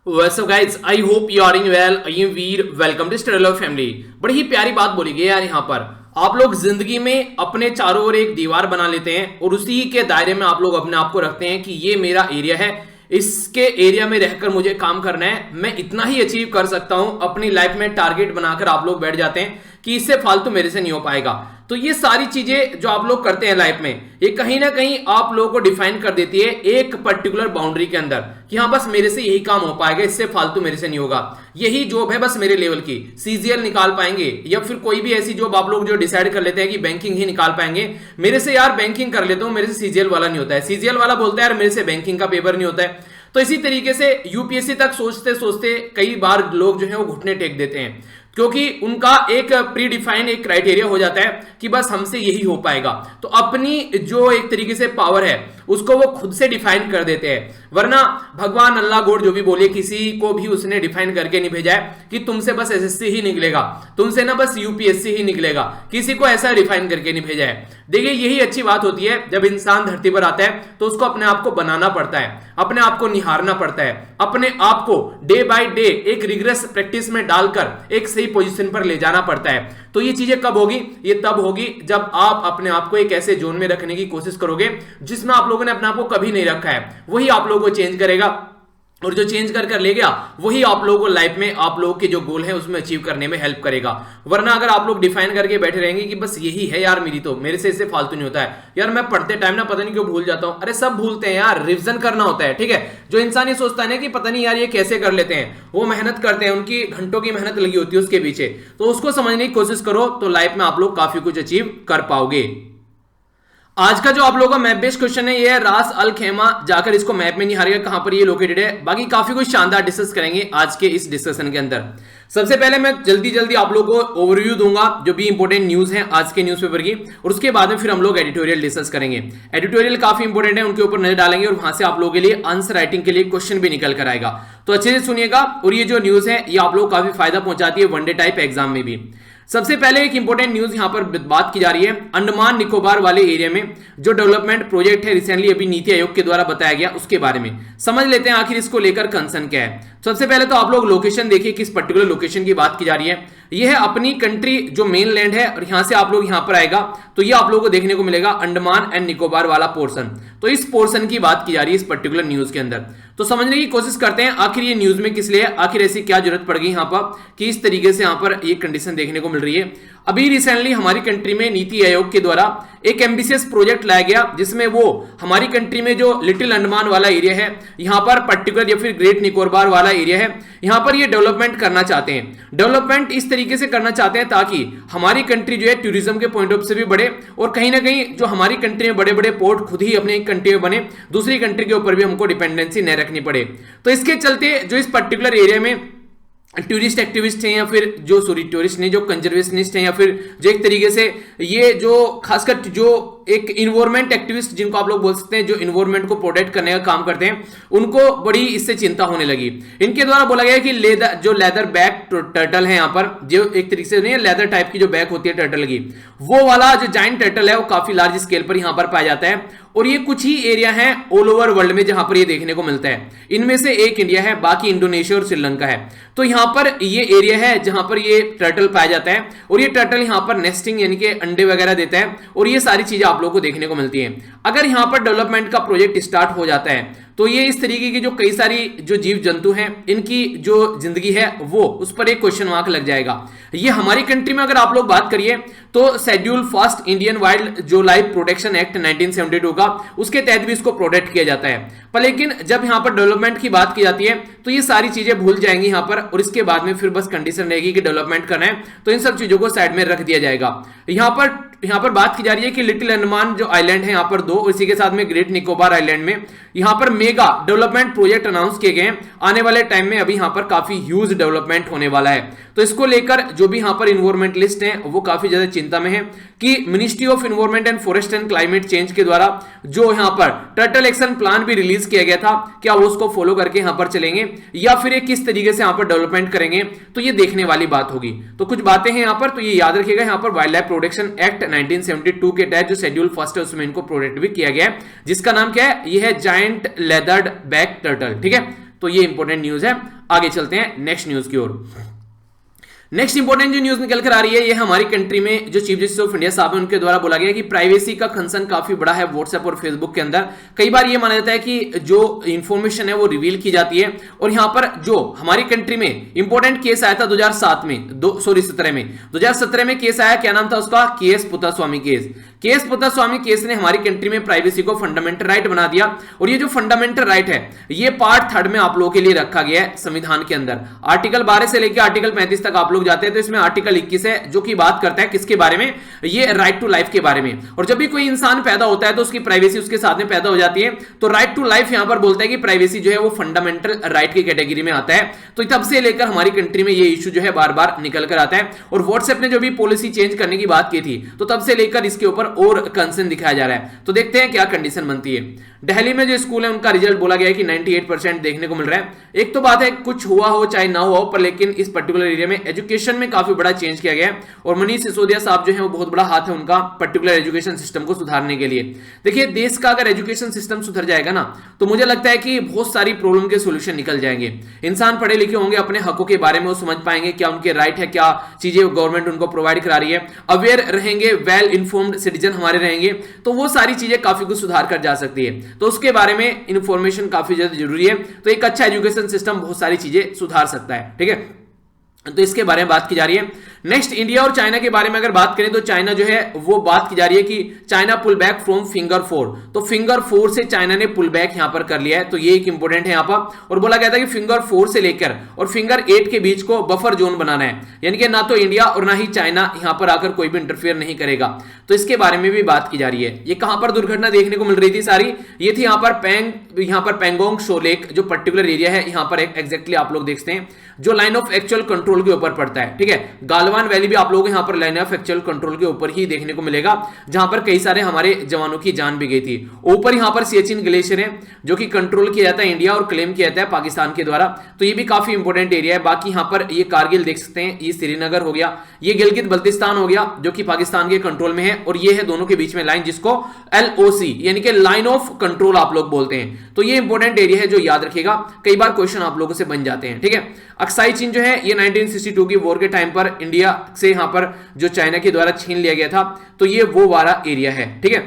What's up guys, I hope you are doing well. I am Veer, welcome to study love family. बड़ी ही प्यारी बात बोली गई यार यहाँ पर। आप लोग जिंदगी में अपने चारों ओर एक दीवार बना लेते हैं और उसी के दायरे में आप लोग अपने आप को रखते हैं कि ये मेरा एरिया है, इसके एरिया में रहकर मुझे काम करना है, मैं इतना ही अचीव कर सकता हूं। अपनी लाइफ में टारगेट बनाकर आप लोग बैठ जाते हैं कि इससे फालतू मेरे से नहीं हो पाएगा। तो ये सारी चीजें जो आप लोग करते हैं लाइफ में, ये कहीं ना कहीं आप लोगों को डिफाइन कर देती है एक पर्टिकुलर बाउंड्री के अंदर कि हाँ बस मेरे से यही काम हो पाएगा, इससे फालतू मेरे से नहीं होगा, यही जॉब है बस मेरे लेवल की, सीजीएल निकाल पाएंगे या फिर कोई भी ऐसी जॉब आप लोग जो डिसाइड कर लेते हैं कि बैंकिंग ही निकाल पाएंगे। मेरे से यार बैंकिंग कर लेता हूं, मेरे से सीजीएल वाला नहीं होता है, सीजीएल वाला बोलता है यार मेरे से बैंकिंग का पेपर नहीं होता है। तो इसी तरीके से यूपीएससी तक सोचते सोचते कई बार लोग जो है वो घुटने टेक देते हैं, क्योंकि उनका एक प्री डिफाइन एक क्राइटेरिया हो जाता है कि बस हमसे यही हो पाएगा। तो अपनी जो एक तरीके से पावर है उसको वो खुद से डिफाइन कर देते हैं, वरना भगवान अल्लाह गॉड जो भी बोले, किसी को भी उसने डिफाइन करके नहीं भेजा है कि तुमसे बस एसएससी ही निकलेगा, तुमसे ना बस यूपीएससी ही निकलेगा, किसी को ऐसा डिफाइन करके नहीं भेजा है। देखिए यही अच्छी बात होती है, जब इंसान धरती पर आता है तो उसको अपने आप को बनाना पड़ता है, अपने आप को निहारना पड़ता है, अपने आप को डे बाय डे एक रिग्रेस प्रैक्टिस में डालकर एक सही पोजीशन पर ले जाना पड़ता है। तो ये चीजें कब होगी? ये तब होगी जब आप अपने आप को एक ऐसे जोन में रखने की कोशिश करोगे जिसमें आप लोगों ने अपने आप को कभी नहीं रखा है, वही आप लोगों को चेंज करेगा, और जो चेंज कर ले गया वही आप लोगों को लाइफ में आप लोगों के जो गोल है उसमें अचीव करने में हेल्प करेगा। वरना अगर आप लोग डिफाइन करके बैठे रहेंगे कि बस यही है यार मेरी, तो मेरे से इससे फालतू नहीं होता है यार, मैं पढ़ते टाइम ना पता नहीं क्यों भूल जाता हूं। अरे सब भूलते हैं यार, रिवीजन करना होता है, ठीक है। जो इंसान ये सोचता है ना कि पता नहीं यार ये कैसे कर लेते हैं, वो मेहनत करते हैं, उनकी घंटों की मेहनत लगी होती है उसके पीछे, तो उसको समझने की कोशिश करो तो लाइफ में आप लोग काफी कुछ अचीव कर पाओगे। आज का जो आप लोगों का मैप बेस्ड क्वेश्चन है ये है रास अल खेमा, जाकर इसको मैप में नहीं हारेगा कहां पर ये लोकेटेड है। बाकी काफी कुछ शानदार डिस्कस करेंगे आज के इस डिस्कशन के अंदर। सबसे पहले मैं जल्दी आप लोगों को ओवरव्यू दूंगा जो भी इंपॉर्टेंट न्यूज है आज के न्यूज़पेपर की, और उसके बाद में फिर हम लोग एडिटोरियल डिस्कस करेंगे। एडिटोरियल काफी इंपॉर्टेंट है, उनके ऊपर नजर डालेंगे और वहां से आप लोगों के लिए आंसर राइटिंग के लिए क्वेश्चन भी निकल कर आएगा। तो अच्छे से सुनिएगा, और ये जो न्यूज है ये आप लोग काफी फायदा पहुंचाती है वनडे टाइप एग्जाम में भी। सबसे पहले एक इंपॉर्टेंट न्यूज यहां पर बात की जा रही है, अंडमान निकोबार वाले एरिया में जो डेवलपमेंट प्रोजेक्ट है रिसेंटली अभी नीति आयोग के द्वारा बताया गया, उसके बारे में समझ लेते हैं आखिर इसको लेकर कंसर्न क्या है। सबसे पहले तो आप लोग लोकेशन देखिए, किस पर्टिकुलर लोकेशन की बात की जा रही है। यह है अपनी कंट्री जो मेन लैंड है, और यहां से आप लोग यहां पर आएगा तो ये आप लोगों को देखने को मिलेगा अंडमान एंड निकोबार वाला पोर्शन। तो इस पोर्शन की बात की जा रही है इस पर्टिकुलर न्यूज के अंदर। तो समझने की कोशिश करते हैं आखिर ये न्यूज में किस लिए, आखिर ऐसी क्या जरूरत पड़ गई यहां पर कि इस तरीके से यहां पर ये कंडीशन देखने को मिल रही है। अभी रिसेंटली हमारी कंट्री में नीति आयोग के द्वारा एक एम्बिशियस प्रोजेक्ट लाया गया, जिसमें वो हमारी कंट्री में जो लिटिल अंडमान वाला एरिया है यहां पर पर्टिकुलर, या फिर ग्रेट निकोबार वाला एरिया है, यहां पर ये डेवलपमेंट करना चाहते हैं। डेवलपमेंट इस तरीके से करना चाहते हैं ताकि हमारी कंट्री जो है टूरिज्म के पॉइंट ऑफ से भी बढ़े, और कहीं ना कहीं जो हमारी कंट्री में बड़े बड़े पोर्ट खुद ही अपनी कंट्री में बने, दूसरी कंट्री के ऊपर भी हमको डिपेंडेंसी न रखनी पड़े। तो इसके चलते जो इस पर्टिकुलर एरिया में टूरिस्ट एक्टिविस्ट हैं, या फिर जो टूरिस्ट नहीं, जो कंजर्वेशनिस्ट हैं, या फिर जो एक तरीके से ये जो खासकर जो एक इन्वायरमेंट एक्टिविस्ट जिनको आप लोग बोल सकते हैं, जो इन्वायरमेंट को प्रोटेक्ट करने का काम करते हैं, उनको बड़ी इससे चिंता होने लगी। इनके द्वारा बोला गया कि लेदर बैक टर्टल है, यहाँ पर जो एक तरीके से नहीं लेदर टाइप की जो बैक होती है टर्टल की, वो वाला जो जाइंट टर्टल है वो काफी लार्ज स्केल पर यहाँ पर पाया जाता है, और ये कुछ ही एरिया है ऑल ओवर वर्ल्ड में जहां पर ये देखने को मिलता है। इनमें से एक इंडिया है, बाकी इंडोनेशिया और श्रीलंका है। तो यहां पर ये एरिया है जहां पर ये टर्टल पाया जाता है, और ये टर्टल यहां पर नेस्टिंग यानी कि अंडे वगैरह देता है, और ये सारी चीजें आप लोगों को देखने को मिलती है। अगर यहां पर डेवलपमेंट का प्रोजेक्ट स्टार्ट हो जाता है तो ये इस तरीके की जो कई सारी जो जीव जंतु हैं इनकी जो जिंदगी है वो उस पर एक क्वेश्चन मार्क लग जाएगा। ये हमारी कंट्री में अगर आप लोग बात करिए तो शेड्यूल फर्स्ट इंडियन वाइल्ड जो लाइफ प्रोटेक्शन एक्ट 1972 का, उसके तहत भी इसको प्रोटेक्ट किया जाता है। पर लेकिन जब यहां पर डेवलपमेंट की बात की जाती है तो ये सारी चीजें भूल जाएंगी यहां पर, और इसके बाद में फिर बस कंडीशन रहेगी कि डेवलपमेंट करना है तो इन सब चीजों को साइड में रख दिया जाएगा। यहां पर बात की जा रही है कि लिटिल अंडमान जो आइलैंड है यहां पर दो, इसी के साथ में ग्रेट निकोबार आइलैंड में यहां पर मेगा डेवलपमेंट प्रोजेक्ट अनाउंस किए गए। आने वाले टाइम में अभी यहां पर काफी ह्यूज डेवलपमेंट होने वाला है। तो इसको लेकर जो भी यहां पर इन्वायरमेंटलिस्ट हैं वो काफी ज्यादा चिंता में है कि ministry of environment and forest and climate change के द्वारा जो यहां पर टर्टल एक्शन प्लान भी रिलीज किया गया था, क्या वो उसको फॉलो करके यहां पर चलेंगे या फिर किस तरीके से यहां पर डेवलपमेंट करेंगे, तो ये देखने वाली बात होगी। तो कुछ बातें हैं यहां पर, तो ये याद रखिएगा। यहां पर वाइल्ड लाइफ प्रोटेक्शन एक्ट 1972 के तहत जो शेड्यूल फर्स्ट है उसमें इनको प्रोटेक्ट भी किया गया है, जिसका नाम क्या है, ये है जायंट लेदर्ड बैक टर्टल, ठीक है। तो ये इंपॉर्टेंट न्यूज है। आगे चलते हैं नेक्स्ट न्यूज की ओर। नेक्स्ट इंपॉर्टेंट जो न्यूज निकल कर आ रही है, ये हमारी कंट्री में जो चीफ जस्टिस ऑफ इंडिया साहब है उनके द्वारा बोला गया कि प्राइवेसी का कंसर्न काफी बड़ा है व्हाट्सएप और फेसबुक के अंदर। कई बार ये माना जाता है कि जो इंफॉर्मेशन है वो रिवील की जाती है, और यहां पर जो हमारी कंट्री में इंपॉर्टेंट केस आया था 2007 में 2017 में केस आया, क्या नाम था उसका, KS Puttaswamy case. KS Puttaswamy case ने हमारी कंट्री में प्राइवेसी को फंडामेंटल राइट बना दिया, और ये जो फंडामेंटल राइट है ये पार्ट 3 में आप लोगों के लिए रखा गया है संविधान के अंदर। आर्टिकल 12 से लेकर आर्टिकल 35 तक आप लोग जाते हैं तो इसमें आर्टिकल 21 है जो कि बात करता है किसके बारे में, ये राइट टू लाइफ के बारे में। और जब भी कोई इंसान पैदा होता है तो उसकी प्राइवेसी उसके साथ में पैदा हो जाती है, तो राइट टू लाइफ यहां पर बोलता है कि प्राइवेसी जो है वो फंडामेंटल राइट की कैटेगरी में आता है। तो तब से लेकर हमारी कंट्री में ये इशू जो है बार बार निकल कर आता है, और व्हाट्सएप ने जो भी पॉलिसी चेंज करने की बात की थी तो तब से लेकर इसके ऊपर और कंसर्न दिखाया जा रहा है। तो देखते हैं क्या कंडीशन बनती है। दिल्ली में जो स्कूल है उनका रिजल्ट बोला गया है कि 98% देखने को मिल रहा है। एक तो बात है कुछ हुआ हो चाहे ना हुआ हो, पर लेकिन इस पर्टिकुलर एरिया में एजुकेशन में काफी बड़ा चेंज किया गया है, और मनीष सिसोदिया साहब जो है वो बहुत बड़ा हाथ है उनका पर्टिकुलर एजुकेशन सिस्टम को सुधारने के लिए। देखिए देश का अगर एजुकेशन सिस्टम सुधर जाएगा ना तो मुझे लगता है कि बहुत सारी प्रॉब्लम के सोल्यूशन निकल जाएंगे। इंसान पढ़े लिखे होंगे, अपने हकों के बारे में वो समझ पाएंगे, क्या उनके राइट है, क्या चीजें गवर्नमेंट उनको प्रोवाइड करा रही है, अवेयर रहेंगे, वेल इन्फॉर्म्ड सिटीजन हमारे रहेंगे, तो वो सारी चीजें काफी कुछ सुधार कर जा सकती है। तो उसके बारे में इंफॉर्मेशन काफी ज्यादा जरूरी है। तो एक अच्छा एजुकेशन सिस्टम बहुत सारी चीजें सुधार सकता है, ठीक है। तो इसके बारे में बात की जा रही है। नेक्स्ट इंडिया और चाइना के बारे में अगर बात करें तो चाइना जो है वो बात की जा रही है कि China pull back from finger 4, तो फिंगर 4 से चाइना ने पुल बैक यहां पर कर लिया है। तो ये एक इंपॉर्टेंट है यहां पर, और बोला गया था कि फिंगर 4 से लेकर और फिंगर 8 के बीच को बफर जोन बनाना है, यानी कि ना तो इंडिया और ना ही चाइना यहां पर आकर कोई भी इंटरफेयर नहीं करेगा। तो इसके बारे में भी बात की जा रही है। ये कहां पर दुर्घटना देखने को मिल रही थी सारी, ये थी यहां पर पेंगोंग शो लेक जो पर्टिकुलर एरिया है यहां पर एग्जैक्टली आप लोग देखते हैं जो लाइन ऑफ एक्चुअल कंट्रोल के ऊपर पड़ता है, ठीक है। गालवान वैली भी आप लोग यहां पर लाइन ऑफ एक्चुअल कंट्रोल के ऊपर ही देखने को मिलेगा, जहां पर कई सारे हमारे जवानों की जान भी गई थी। ऊपर यहां पर सियाचिन ग्लेशियर है जो कि कंट्रोल किया जाता है इंडिया और क्लेम किया जाता है पाकिस्तान के द्वारा। तो ये भी काफी इंपॉर्टेंट एरिया है। बाकी यहां पर ये कारगिल देख सकते हैं, ये श्रीनगर हो गया, ये गिलगित बल्तिस्तान हो गया जो कि पाकिस्तान के कंट्रोल में है, और ये है दोनों के बीच में लाइन जिसको LOC यानी कि लाइन ऑफ कंट्रोल आप लोग बोलते हैं। तो ये इंपॉर्टेंट एरिया है जो याद रखिएगा, कई बार क्वेश्चन आप लोगों से बन जाते हैं, ठीक है। अक्साई चीन जो है ये 1962 की वॉर के टाइम पर इंडिया से यहां पर जो चाइना के द्वारा छीन लिया गया था, तो ये वो वाला एरिया है, ठीक है।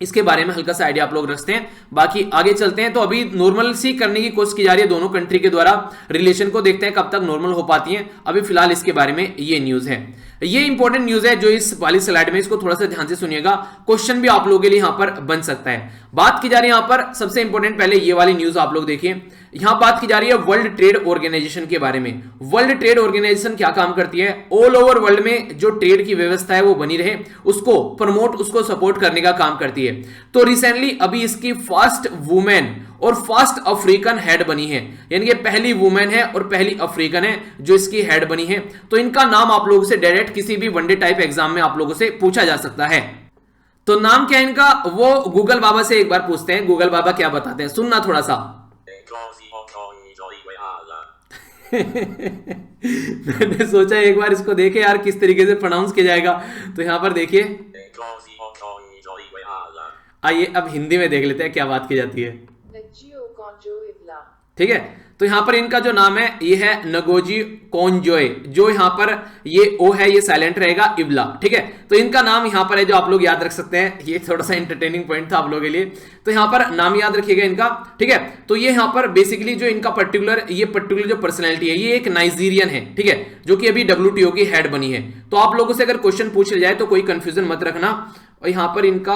इसके बारे में हल्का सा आइडिया आप लोग रखते हैं। बाकी आगे चलते हैं। तो अभी नॉर्मल सी करने की कोशिश की जा रही है दोनों कंट्री के द्वारा, रिलेशन को देखते हैं कब तक नॉर्मल हो पाती है। अभी फिलहाल इसके बारे में ये न्यूज है, ये इंपॉर्टेंट न्यूज है जो इस वाली स्लाइड में, इसको थोड़ा सा ध्यान से सुनिएगा, क्वेश्चन भी आप लोगों के लिए यहां पर बन सकता है। बात की जा रही है यहां पर सबसे इंपॉर्टेंट, पहले ये वाली न्यूज आप लोग देखिए। यहां बात की जा रही है वर्ल्ड ट्रेड ऑर्गेनाइजेशन के बारे में। वर्ल्ड ट्रेड ऑर्गेनाइजेशन क्या काम करती है, ऑल ओवर वर्ल्ड में जो ट्रेड की व्यवस्था है वो बनी रहे, उसको प्रमोट, उसको सपोर्ट करने का काम करती है। तो रिसेंटली अभी इसकी फर्स्ट वुमेन और फर्स्ट अफ्रीकन हेड बनी है, यानी कि पहली वुमेन है और पहली अफ्रीकन है जो इसकी हेड बनी है। तो इनका नाम आप लोगों से डायरेक्ट किसी भी वनडे टाइप एग्जाम में आप लोगों से पूछा जा सकता है। तो नाम क्या है इनका, वो गूगल बाबा से एक बार पूछते हैं, गूगल बाबा क्या बताते हैं, सुनना थोड़ा सा। मैंने सोचा एक बार इसको देखे यार किस तरीके से प्रोनाउंस किया जाएगा। तो यहां पर देखिए, आइए अब हिंदी में देख लेते हैं क्या बात की जाती है, ठीक है। तो यहां पर इनका जो नाम है ये है नगोजी कोंजोय, जो यहां पर ये ओ है ये साइलेंट रहेगा, इवला, ठीक है। तो इनका नाम यहां पर है जो आप लोग याद रख सकते हैं, ये थोड़ा सा एंटरटेनिंग पॉइंट था आप लोगों के लिए। तो यहां पर नाम याद रखिएगा इनका, ठीक है। तो ये यहां पर बेसिकली जो इनका पर्टिकुलर जो पर्सनैलिटी है ये एक नाइजीरियन है, ठीक है, जो कि अभी WTO की हेड बनी है। तो आप लोगों से अगर क्वेश्चन पूछ जाए तो कोई कंफ्यूजन मत रखना। और यहां पर इनका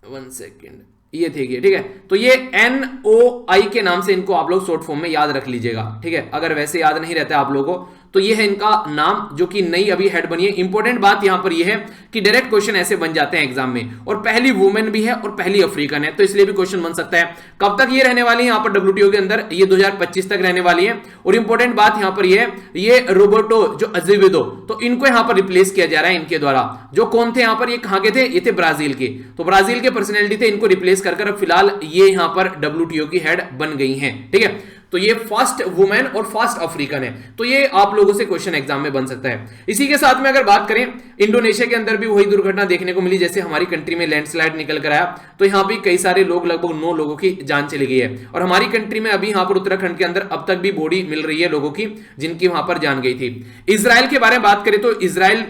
1 सेकेंड ये थे, ठीक है। तो ये NOI के नाम से इनको आप लोग शॉर्ट फॉर्म में याद रख लीजिएगा, ठीक है। अगर वैसे याद नहीं रहता है आप लोगों को तो ये है इनका नाम जो कि नई अभी हेड बनी है। इंपॉर्टेंट बात यहां पर ये है कि डायरेक्ट क्वेश्चन ऐसे बन जाते हैं एग्जाम में, और पहली वुमेन भी है और पहली अफ्रीकन है, तो इसलिए भी क्वेश्चन बन सकता है। कब तक ये रहने वाली है यहां पर WTO के अंदर, ये 2025 तक रहने वाली है। और इंपॉर्टेंट बात यहां पर ये है, ये रोबर्टो जो अजेवेदो, तो इनको यहां पर रिप्लेस किया जा रहा है इनके द्वारा। जो कौन थे यहां पर, ये कहां के थे, ये थे ब्राजील के। तो ब्राजील के पर्सनैलिटी थे, इनको रिप्लेस कर अब फिलहाल ये यहां पर WTO की हेड बन गई हैं, ठीक है। तो ये फर्स्ट वुमेन और फर्स्ट अफ्रीकन है। तो ये आप लोगों से क्वेश्चन एग्जाम में बन सकता है। इसी के साथ में अगर बात करें, इंडोनेशिया के अंदर भी वही दुर्घटना देखने को मिली जैसे हमारी कंट्री में लैंडस्लाइड निकल कर आया, तो यहां भी कई सारे लोग, लगभग 9 लोगों की जान चली गई है। और हमारी कंट्री में अभी यहां पर उत्तराखंड के अंदर अब तक भी बॉडी मिल रही है लोगों की जिनकी वहां पर जान गई थी। इजराइल के बारे में बात करें तो इजराइल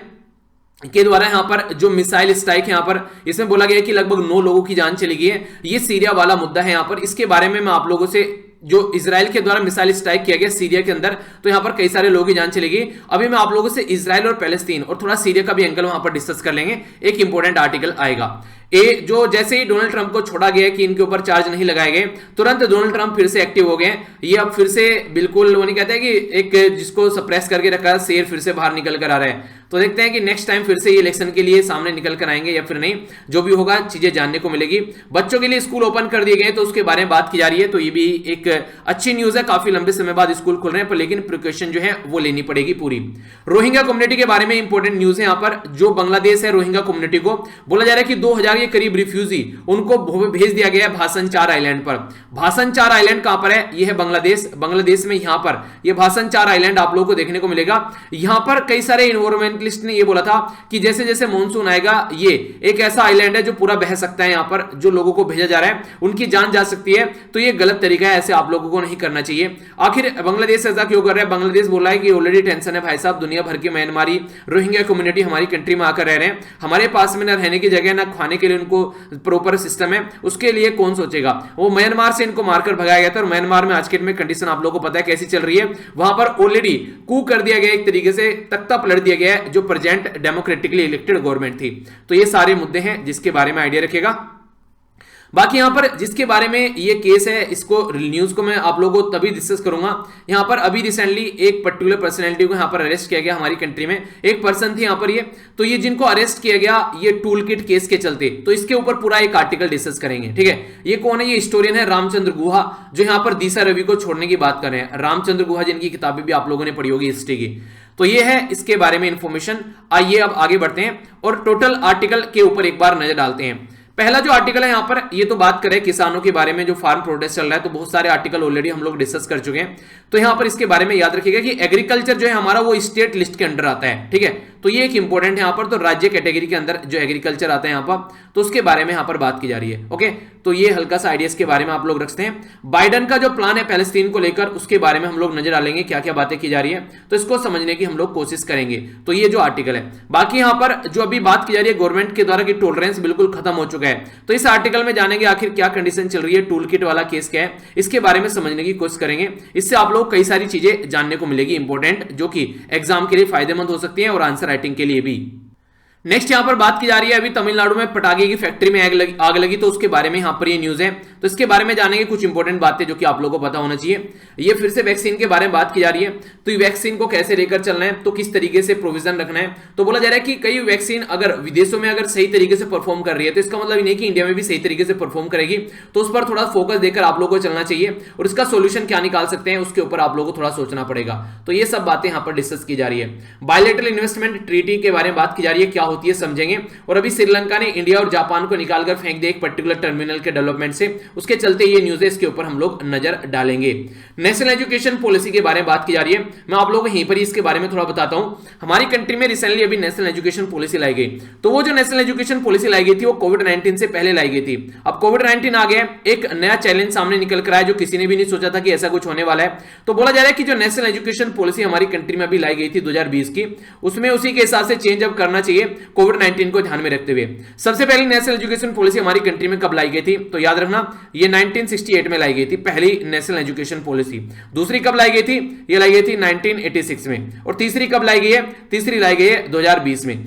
के द्वारा यहां पर जो मिसाइल स्ट्राइक यहां पर इसमें बोला गया है कि लगभग 9 लोगों की जान चली गई है। ये सीरिया वाला मुद्दा है यहां पर। इसके बारे में मैं आप लोगों से, जो इजराइल के द्वारा मिसाइल स्ट्राइक किया गया सीरिया के अंदर, तो यहां पर कई सारे लोगों की जान चली गई। अभी मैं आप लोगों से इजराइल और पैलेस्तीन और थोड़ा सीरिया का भी एंगल वहां पर डिस्कस कर लेंगे। एक इंपॉर्टेंट आर्टिकल आएगा। जो जैसे ही डोनाल्ड ट्रंप को छोड़ा गया कि इनके ऊपर चार्ज नहीं लगाए गए, तुरंत डोनाल्ड ट्रंप फिर से एक्टिव हो गए। ये अब फिर से बिल्कुल वो नहीं कहते हैं कि एक जिसको सप्रेस करके रखा शेर फिर से बाहर निकल कर आ रहा है। तो देखते हैं कि नेक्स्ट टाइम फिर से ये इलेक्शन के लिए सामने निकल कर आएंगे या फिर नहीं। जो भी होगा चीजें जानने को मिलेगी। बच्चों के लिए स्कूल ओपन कर दिए गए तो उसके बारे में बात की जा रही है। तो ये भी एक अच्छी न्यूज है। काफी लंबे समय बाद स्कूल खुल रहे हैं, पर लेकिन प्रिकॉशन जो है वो लेनी पड़ेगी पूरी। रोहिंग्या कम्युनिटी के बारे में इंपॉर्टेंट न्यूज है यहाँ पर। जो बांग्लादेश है, रोहिंग्या कम्युनिटी को बोला जा रहा है कि 2000 के करीब रिफ्यूजी उनको भेज दिया गया है भाषण 4 आइलैंड पर। भाषण 4 आइलैंड कहां पर है? यह है बांग्लादेश में। यहां पर यह भाषण 4 आइलैंड आप लोगों को देखने को मिलेगा। यहां पर कई सारे इन्वायरमेंटलिस्ट ने यह बोला था कि जैसे जैसे मानसून आएगा, ये एक ऐसा आइलैंड है जो पूरा बह सकता है। यहां पर जो लोगों को भेजा जा रहा है उनकी जान जा सकती है। तो यह गलत तरीका है, ऐसे आप लोगों को नहीं करना चाहिए। आखिर बांग्लादेश ऐसा क्यों कर रहा है? बांग्लादेश बोला है कि ऑलरेडी टेंशन है भाई साहब, दुनिया भर के म्यांमारी रोहिंग्या कम्युनिटी हमारी कंट्री में आकर रह रहे हैं, हमारे पास में ना रहने की जगह ना खाने के लिए उनको प्रॉपर सिस्टम है, उसके लिए कौन सोचेगा। वो म्यांमार से इनको मारकर भगाया गया था। और म्यांमार में आज के में कंडीशन आप लोगों को पता है कैसी चल रही है। वहां पर ऑलरेडी कू कर दिया गया, एक तरीके से तख्ता पलट दिया गया है जो प्रेजेंट डेमोक्रेटिकली इलेक्टेड गवर्नमेंट थी। तो ये सारे मुद्दे हैं जिसके बारे में आइडिया रखेगा। बाकी यहां पर जिसके बारे में ये केस है, इसको न्यूज को मैं आप लोगों को तभी डिस्कस करूंगा। यहां पर अभी रिसेंटली एक पर्टिकुलर पर्सनैलिटी को यहां पर अरेस्ट किया गया हमारी कंट्री में। एक पर्सन थी यहां पर ये, तो ये जिनको अरेस्ट किया गया ये टूल किट केस के चलते, तो इसके ऊपर पूरा एक आर्टिकल डिस्कस करेंगे। ठीक है, ये कौन है? ये हिस्टोरियन है रामचंद्र गुहा, जो यहां पर दिशा रवि को छोड़ने की बात कर रहे हैं। रामचंद्र गुहा जिनकी किताबें भी आप लोगों ने पढ़ी होगी हिस्ट्री की। तो ये है इसके बारे में इंफॉर्मेशन। आइए अब आगे बढ़ते हैं और टोटल आर्टिकल के ऊपर एक बार नजर डालते हैं। पहला जो आर्टिकल है यहां पर, ये तो बात करें किसानों के बारे में, जो फार्म प्रोटेस्ट चल रहा है। तो बहुत सारे आर्टिकल ऑलरेडी हम लोग डिस्कस कर चुके हैं। तो यहां पर इसके बारे में याद रखिएगा कि एग्रीकल्चर जो है हमारा वो स्टेट लिस्ट के अंडर आता है। ठीक है, तो ये एक इंपॉर्टेंट है यहां पर। तो राज्य कैटेगरी के अंदर जो एग्रीकल्चर आता है यहां पर, तो उसके बारे में यहां पर बात की जा रही है। ओके, तो ये हल्का सा आइडियाज के बारे में आप लोग रखते हैं। बाइडन का जो प्लान है पैलेस्टीन को लेकर, उसके बारे में हम लोग नजर डालेंगे क्या क्या बातें की जा रही है, तो इसको समझने की हम लोग कोशिश करेंगे। तो ये जो आर्टिकल है, बाकी यहां पर जो अभी बात की जा रही है गवर्नमेंट के द्वारा की टॉलरेंस बिल्कुल खत्म हो चुका है। तो इस आर्टिकल में जानेंगे आखिर क्या कंडीशन चल रही है, टूल किट वाला केस क्या है, इसके बारे में समझने की कोशिश करेंगे। इससे आप लोग कई सारी चीजें जानने को मिलेगी इंपॉर्टेंट, जो कि एग्जाम के लिए फायदेमंद हो सकती है और आंसर राइटिंग के लिए भी। नेक्स्ट यहां पर बात की जा रही है, अभी तमिलनाडु में पटाखे की फैक्ट्री में आग लगी, तो उसके बारे में यहां पर ये न्यूज है। तो इसके बारे में जानेंगे कुछ इंपॉर्टेंट बातें जो कि आप लोगों को पता होना चाहिए। ये फिर से वैक्सीन के बारे में बात की जा रही है। तो ये वैक्सीन को कैसे लेकर चलना है, तो किस तरीके से प्रोविजन रखना है। तो बोला जा रहा है कि कई वैक्सीन अगर विदेशों में अगर सही तरीके से परफॉर्म कर रही है, तो इसका मतलब नहीं कि इंडिया में भी सही तरीके से परफॉर्म करेगी। तो उस पर थोड़ा फोकस देकर आप लोगों को चलना चाहिए और इसका सोल्यूशन क्या निकाल सकते हैं उसके ऊपर आप लोगों को थोड़ा सोचना पड़ेगा। तो ये सब बातें यहां पर डिस्कस की जा रही है। बायलैटरल इन्वेस्टमेंट ट्रीटी के बारे में बात की जा रही है, क्या होती है समझेंगे। और अभी श्रीलंका ने इंडिया और जापान को निकालकर फेंक दिया एक पर्टिकुलर टर्मिनल के डेवलपमेंट से, उसके चलते ये न्यूज है, इसके ऊपर हम लोग नजर डालेंगे। नेशनल एजुकेशन पॉलिसी के बारे में बात की जा रही है। मैं आप लोगों को यहीं पर ही इसके बारे में थोड़ा बताता हूं। हमारी कंट्री में रिसेंटली अभी नेशनल एजुकेशन पॉलिसी लाई गई। तो वो जो नेशनल एजुकेशन पॉलिसी लाई गई थी वो कोविड-19 से पहले लाई गई थी। अब कोविड-19 आ गया, एक नया चैलेंज सामने निकल कर आया जो किसी ने भी नहीं सोचा था कि ऐसा कुछ होने वाला है। तो बोला जा रहा है कि जो नेशनल एजुकेशन पॉलिसी हमारी कंट्री में अभी लाई गई थी 2020 की, उसमें उसी के हिसाब से चेंज अब करना चाहिए कोविड-19 को ध्यान में रखते हुए। सबसे पहली नेशनल एजुकेशन पॉलिसी हमारी कंट्री में कब लाई गई थी, तो याद रखना ये 1968 में लाई गई थी पहली नेशनल एजुकेशन पॉलिसी। दूसरी कब लाई गई थी, ये लाई गई थी 1986 में। और तीसरी कब लाई गई है, तीसरी लाई गई है 2020 में।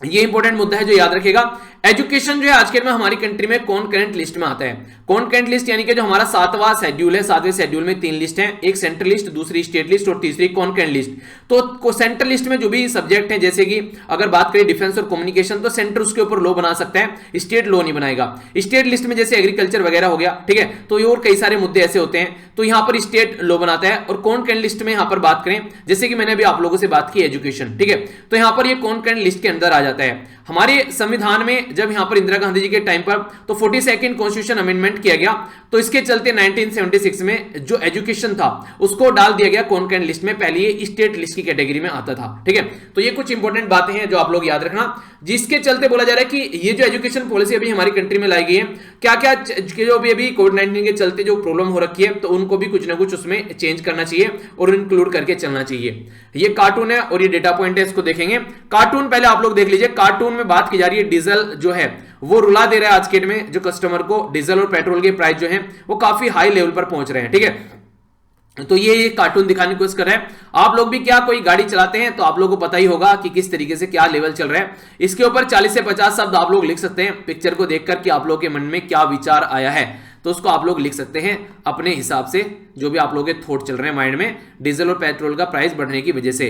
ये इंपॉर्टेंट मुद्दा है जो याद रखेगा। एजुकेशन जो है आज के में हमारी कंट्री में कॉन्करेंट लिस्ट में आता है। कॉन्करेंट लिस्ट यानी कि जो हमारा 7वां शेड्यूल है, 7वें शेड्यूल में 3 लिस्ट हैं, एक सेंट्रल लिस्ट, दूसरी स्टेट लिस्ट और तीसरी कॉन्करेंट लिस्ट। तो सेंट्रल लिस्ट में जो भी सब्जेक्ट हैं, जैसे कि अगर बात करें डिफेंस और कम्युनिकेशन, तो सेंटर उसके ऊपर लॉ बना सकता है, स्टेट लॉ नहीं बनाएगा। स्टेट लिस्ट में जैसे एग्रीकल्चर वगैरह हो गया, ठीक है, तो ये और कई सारे मुद्दे ऐसे होते हैं, तो यहां पर स्टेट लॉ बनाता है। और कॉन्करेंट लिस्ट में यहां पर बात करें, जैसे कि मैंने अभी आप लोगों से बात की एजुकेशन, ठीक है, तो यहां पर ये कॉन्करेंट लिस्ट के अंदर आ जाता है। हमारे संविधान में जब यहां पर इंदिरा गांधी जी के टाइम पर तो 42nd कॉन्स्टिट्यूशन अमेंडमेंट किया गया, तो इसके चलते 1976 में जो एजुकेशन था उसको डाल दिया गया कॉन्करेंट लिस्ट में, पहले ये स्टेट लिस्ट की कैटेगरी में आता था। ठीक है, तो ये कुछ इंपॉर्टेंट बातें हैं जो आप लोग याद रखना, जिसके चलते बोला जा रहा है कि ये जो एजुकेशन पॉलिसी अभी हमारी कंट्री में लाई गई है, क्या क्या जो अभी कोविड-19 के चलते जो प्रॉब्लम हो रखी है, तो उनको भी कुछ ना कुछ उसमें चेंज करना चाहिए और इंक्लूड करके चलना चाहिए। ये कार्टून है और ये डेटा पॉइंट है, इसको देखेंगे। कार्टून पहले आप लोग देख लीजिए। कार्टून में बात की जा रही है डीजल जो है वो रुला दे रहा है आज के डेट में जो कस्टमर को, डीजल और पेट्रोल के प्राइस जो है वो काफी हाई लेवल पर पहुंच रहे हैं। ठीक है, तो ये कार्टून दिखाने की कोशिश कर रहे हैं। आप लोग भी क्या कोई गाड़ी चलाते हैं तो आप लोगों को पता ही होगा कि किस तरीके से क्या लेवल चल रहा है। इसके ऊपर 40 से 50 शब्द आप लोग लिख सकते हैं पिक्चर को देखकर कि आप लोगों के मन में क्या विचार आया है, तो उसको आप लोग लिख सकते हैं अपने हिसाब से, जो भी आप लोगों के थॉट चल रहे हैं माइंड में डीजल और पेट्रोल का प्राइस बढ़ने की वजह से।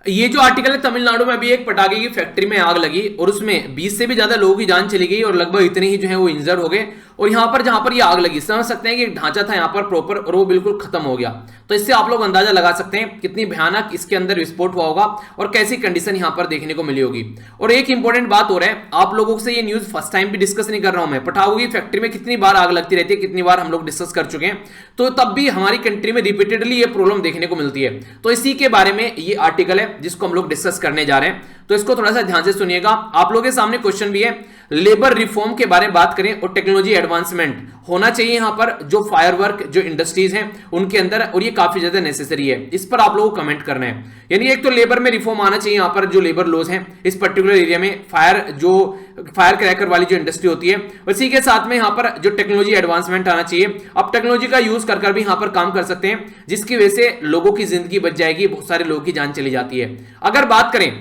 ये जो आर्टिकल है, तमिलनाडु में अभी एक पटाखे की फैक्ट्री में आग लगी और उसमें 20 से भी ज्यादा लोगों की जान चली गई और लगभग इतने ही जो है वो इंजर्ड हो गए। और यहां पर जहां पर ये आग लगी, समझ सकते हैं कि ढांचा था यहां पर प्रॉपर और वो बिल्कुल खत्म हो गया। तो इससे आप लोग अंदाजा लगा सकते हैं कितनी भयानक इसके अंदर विस्फोट हुआ होगा और कैसी कंडीशन यहां पर देखने को मिली होगी। और एक इंपॉर्टेंट बात हो रहा है, आप लोगों से ये न्यूज फर्स्ट टाइम भी डिस्कस नहीं कर रहा हूं मैं। पटाखों की फैक्ट्री में कितनी बार आग लगती रहती है, कितनी बार हम लोग डिस्कस कर चुके हैं, तो तब भी हमारी कंट्री में रिपीटेडली ये प्रॉब्लम देखने को मिलती है। तो इसी के बारे में ये आर्टिकल है जिसको हम लोग डिस्कस करने जा रहे हैं, तो इसको थोड़ा सा ध्यान से सुनिएगा। आप लोगों के सामने क्वेश्चन भी है, लेबर रिफॉर्म के बारे में बात करें और टेक्नोलॉजी एडवांसमेंट होना चाहिए यहां पर जो फायरवर्क जो इंडस्ट्रीज हैं उनके अंदर, और ये काफी ज्यादा नेसेसरी है। इस पर आप लोगों को कमेंट करना है। यानी एक तो लेबर में रिफॉर्म आना चाहिए यहां पर, जो लेबर लॉज हैं इस पर्टिकुलर एरिया में, फायर क्रैकर वाली जो इंडस्ट्री होती है, उसी के साथ में यहां पर जो टेक्नोलॉजी एडवांसमेंट आना चाहिए। अब टेक्नोलॉजी का यूज कर भी यहां पर काम कर सकते हैं, जिसकी वजह से लोगों की जिंदगी बच जाएगी, बहुत सारे लोगों की जान चली जाती है। अगर बात करें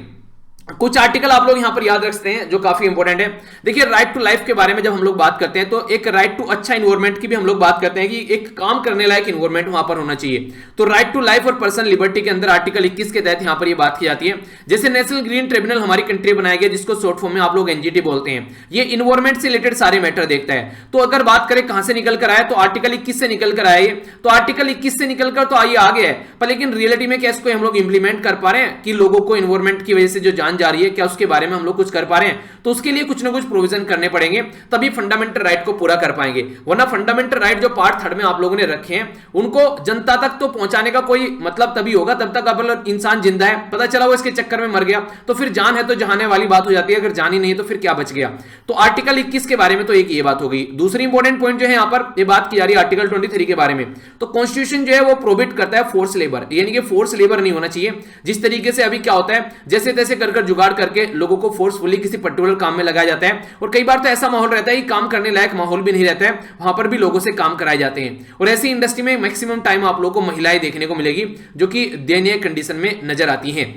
कुछ आर्टिकल आप लोग यहां पर याद रख सकते हैं जो काफी इंपॉर्टेंट है। देखिए, राइट टू लाइफ के बारे में जब हम लोग बात करते हैं तो एक राइट टू अच्छा इन्वायरमेंट की भी हम लोग बात करते हैं कि एक काम करने लायक इन्वायरमेंट वहां पर होना चाहिए। तो राइट टू लाइफ और पर्सनल लिबर्टी के अंदर आर्टिकल 21 के तहत यहां पर ये बात की जाती है। जैसे नेशनल ग्रीन ट्रिब्यूनल हमारी कंट्री बनाया गया, जिसको शॉर्ट फॉर्म में आप लोग एनजीटी बोलते हैं, ये इन्वायरमेंट से रिलेटेड सारे मैटर देखता है। तो अगर बात करें कहां से निकल कर आया, तो आर्टिकल 21 से निकल कर आया। तो आर्टिकल 21 से निकलकर तो आइए आ गया है, पर लेकिन रियलिटी में क्या इसको हम लोग इंप्लीमेंट कर पा रहे हैं कि लोगों को इन्वायरमेंट की वजह से जो जान जा रही है, क्या उसके बारे में हम लोग कुछ कर पा रहे हैं? तो उसके लिए कुछ ना कुछ प्रोविजन करने पड़ेंगे, तभी फंडामेंटल राइट को पूरा कर पाएंगे। वरना फंडामेंटल राइट जो पार्ट 3 में आप लोगों ने रखे हैं उनको जनता तक तो पहुंचाने का कोई मतलब तभी होगा तब तक अब इंसान जिंदा है, पता चला वो इसके चक्कर में मर गया, तो फिर जान है तो जहाने वाली बात हो जाती है, अगर जान ही नहीं तो फिर क्या बच गया। तो आर्टिकल 21 के बारे में तो एक ये बात हो गई। दूसरी इंपॉर्टेंट पॉइंट जो है यहां पर ये बात की जा रही है आर्टिकल 23 के बारे में। तो कॉन्स्टिट्यूशन जो है वो प्रोहिबिट करता है फोर्स लेबर, यानी कि फोर्स लेबर नहीं होना चाहिए। जिस तरीके से अभी क्या होता है, जैसे तैसे कर जुगाड़ करके लोगों को फोर्सफुली किसी पर्टिकुलर काम में लगाया जाता है, और कई बार तो ऐसा माहौल रहता है कि काम करने लायक माहौल भी नहीं रहता है, वहां पर भी लोगों से काम कराए जाते हैं। और ऐसी इंडस्ट्री में मैक्सिमम टाइम आप लोगों को महिलाएं देखने को मिलेगी जो कि दयनीय कंडीशन में नजर आती हैं।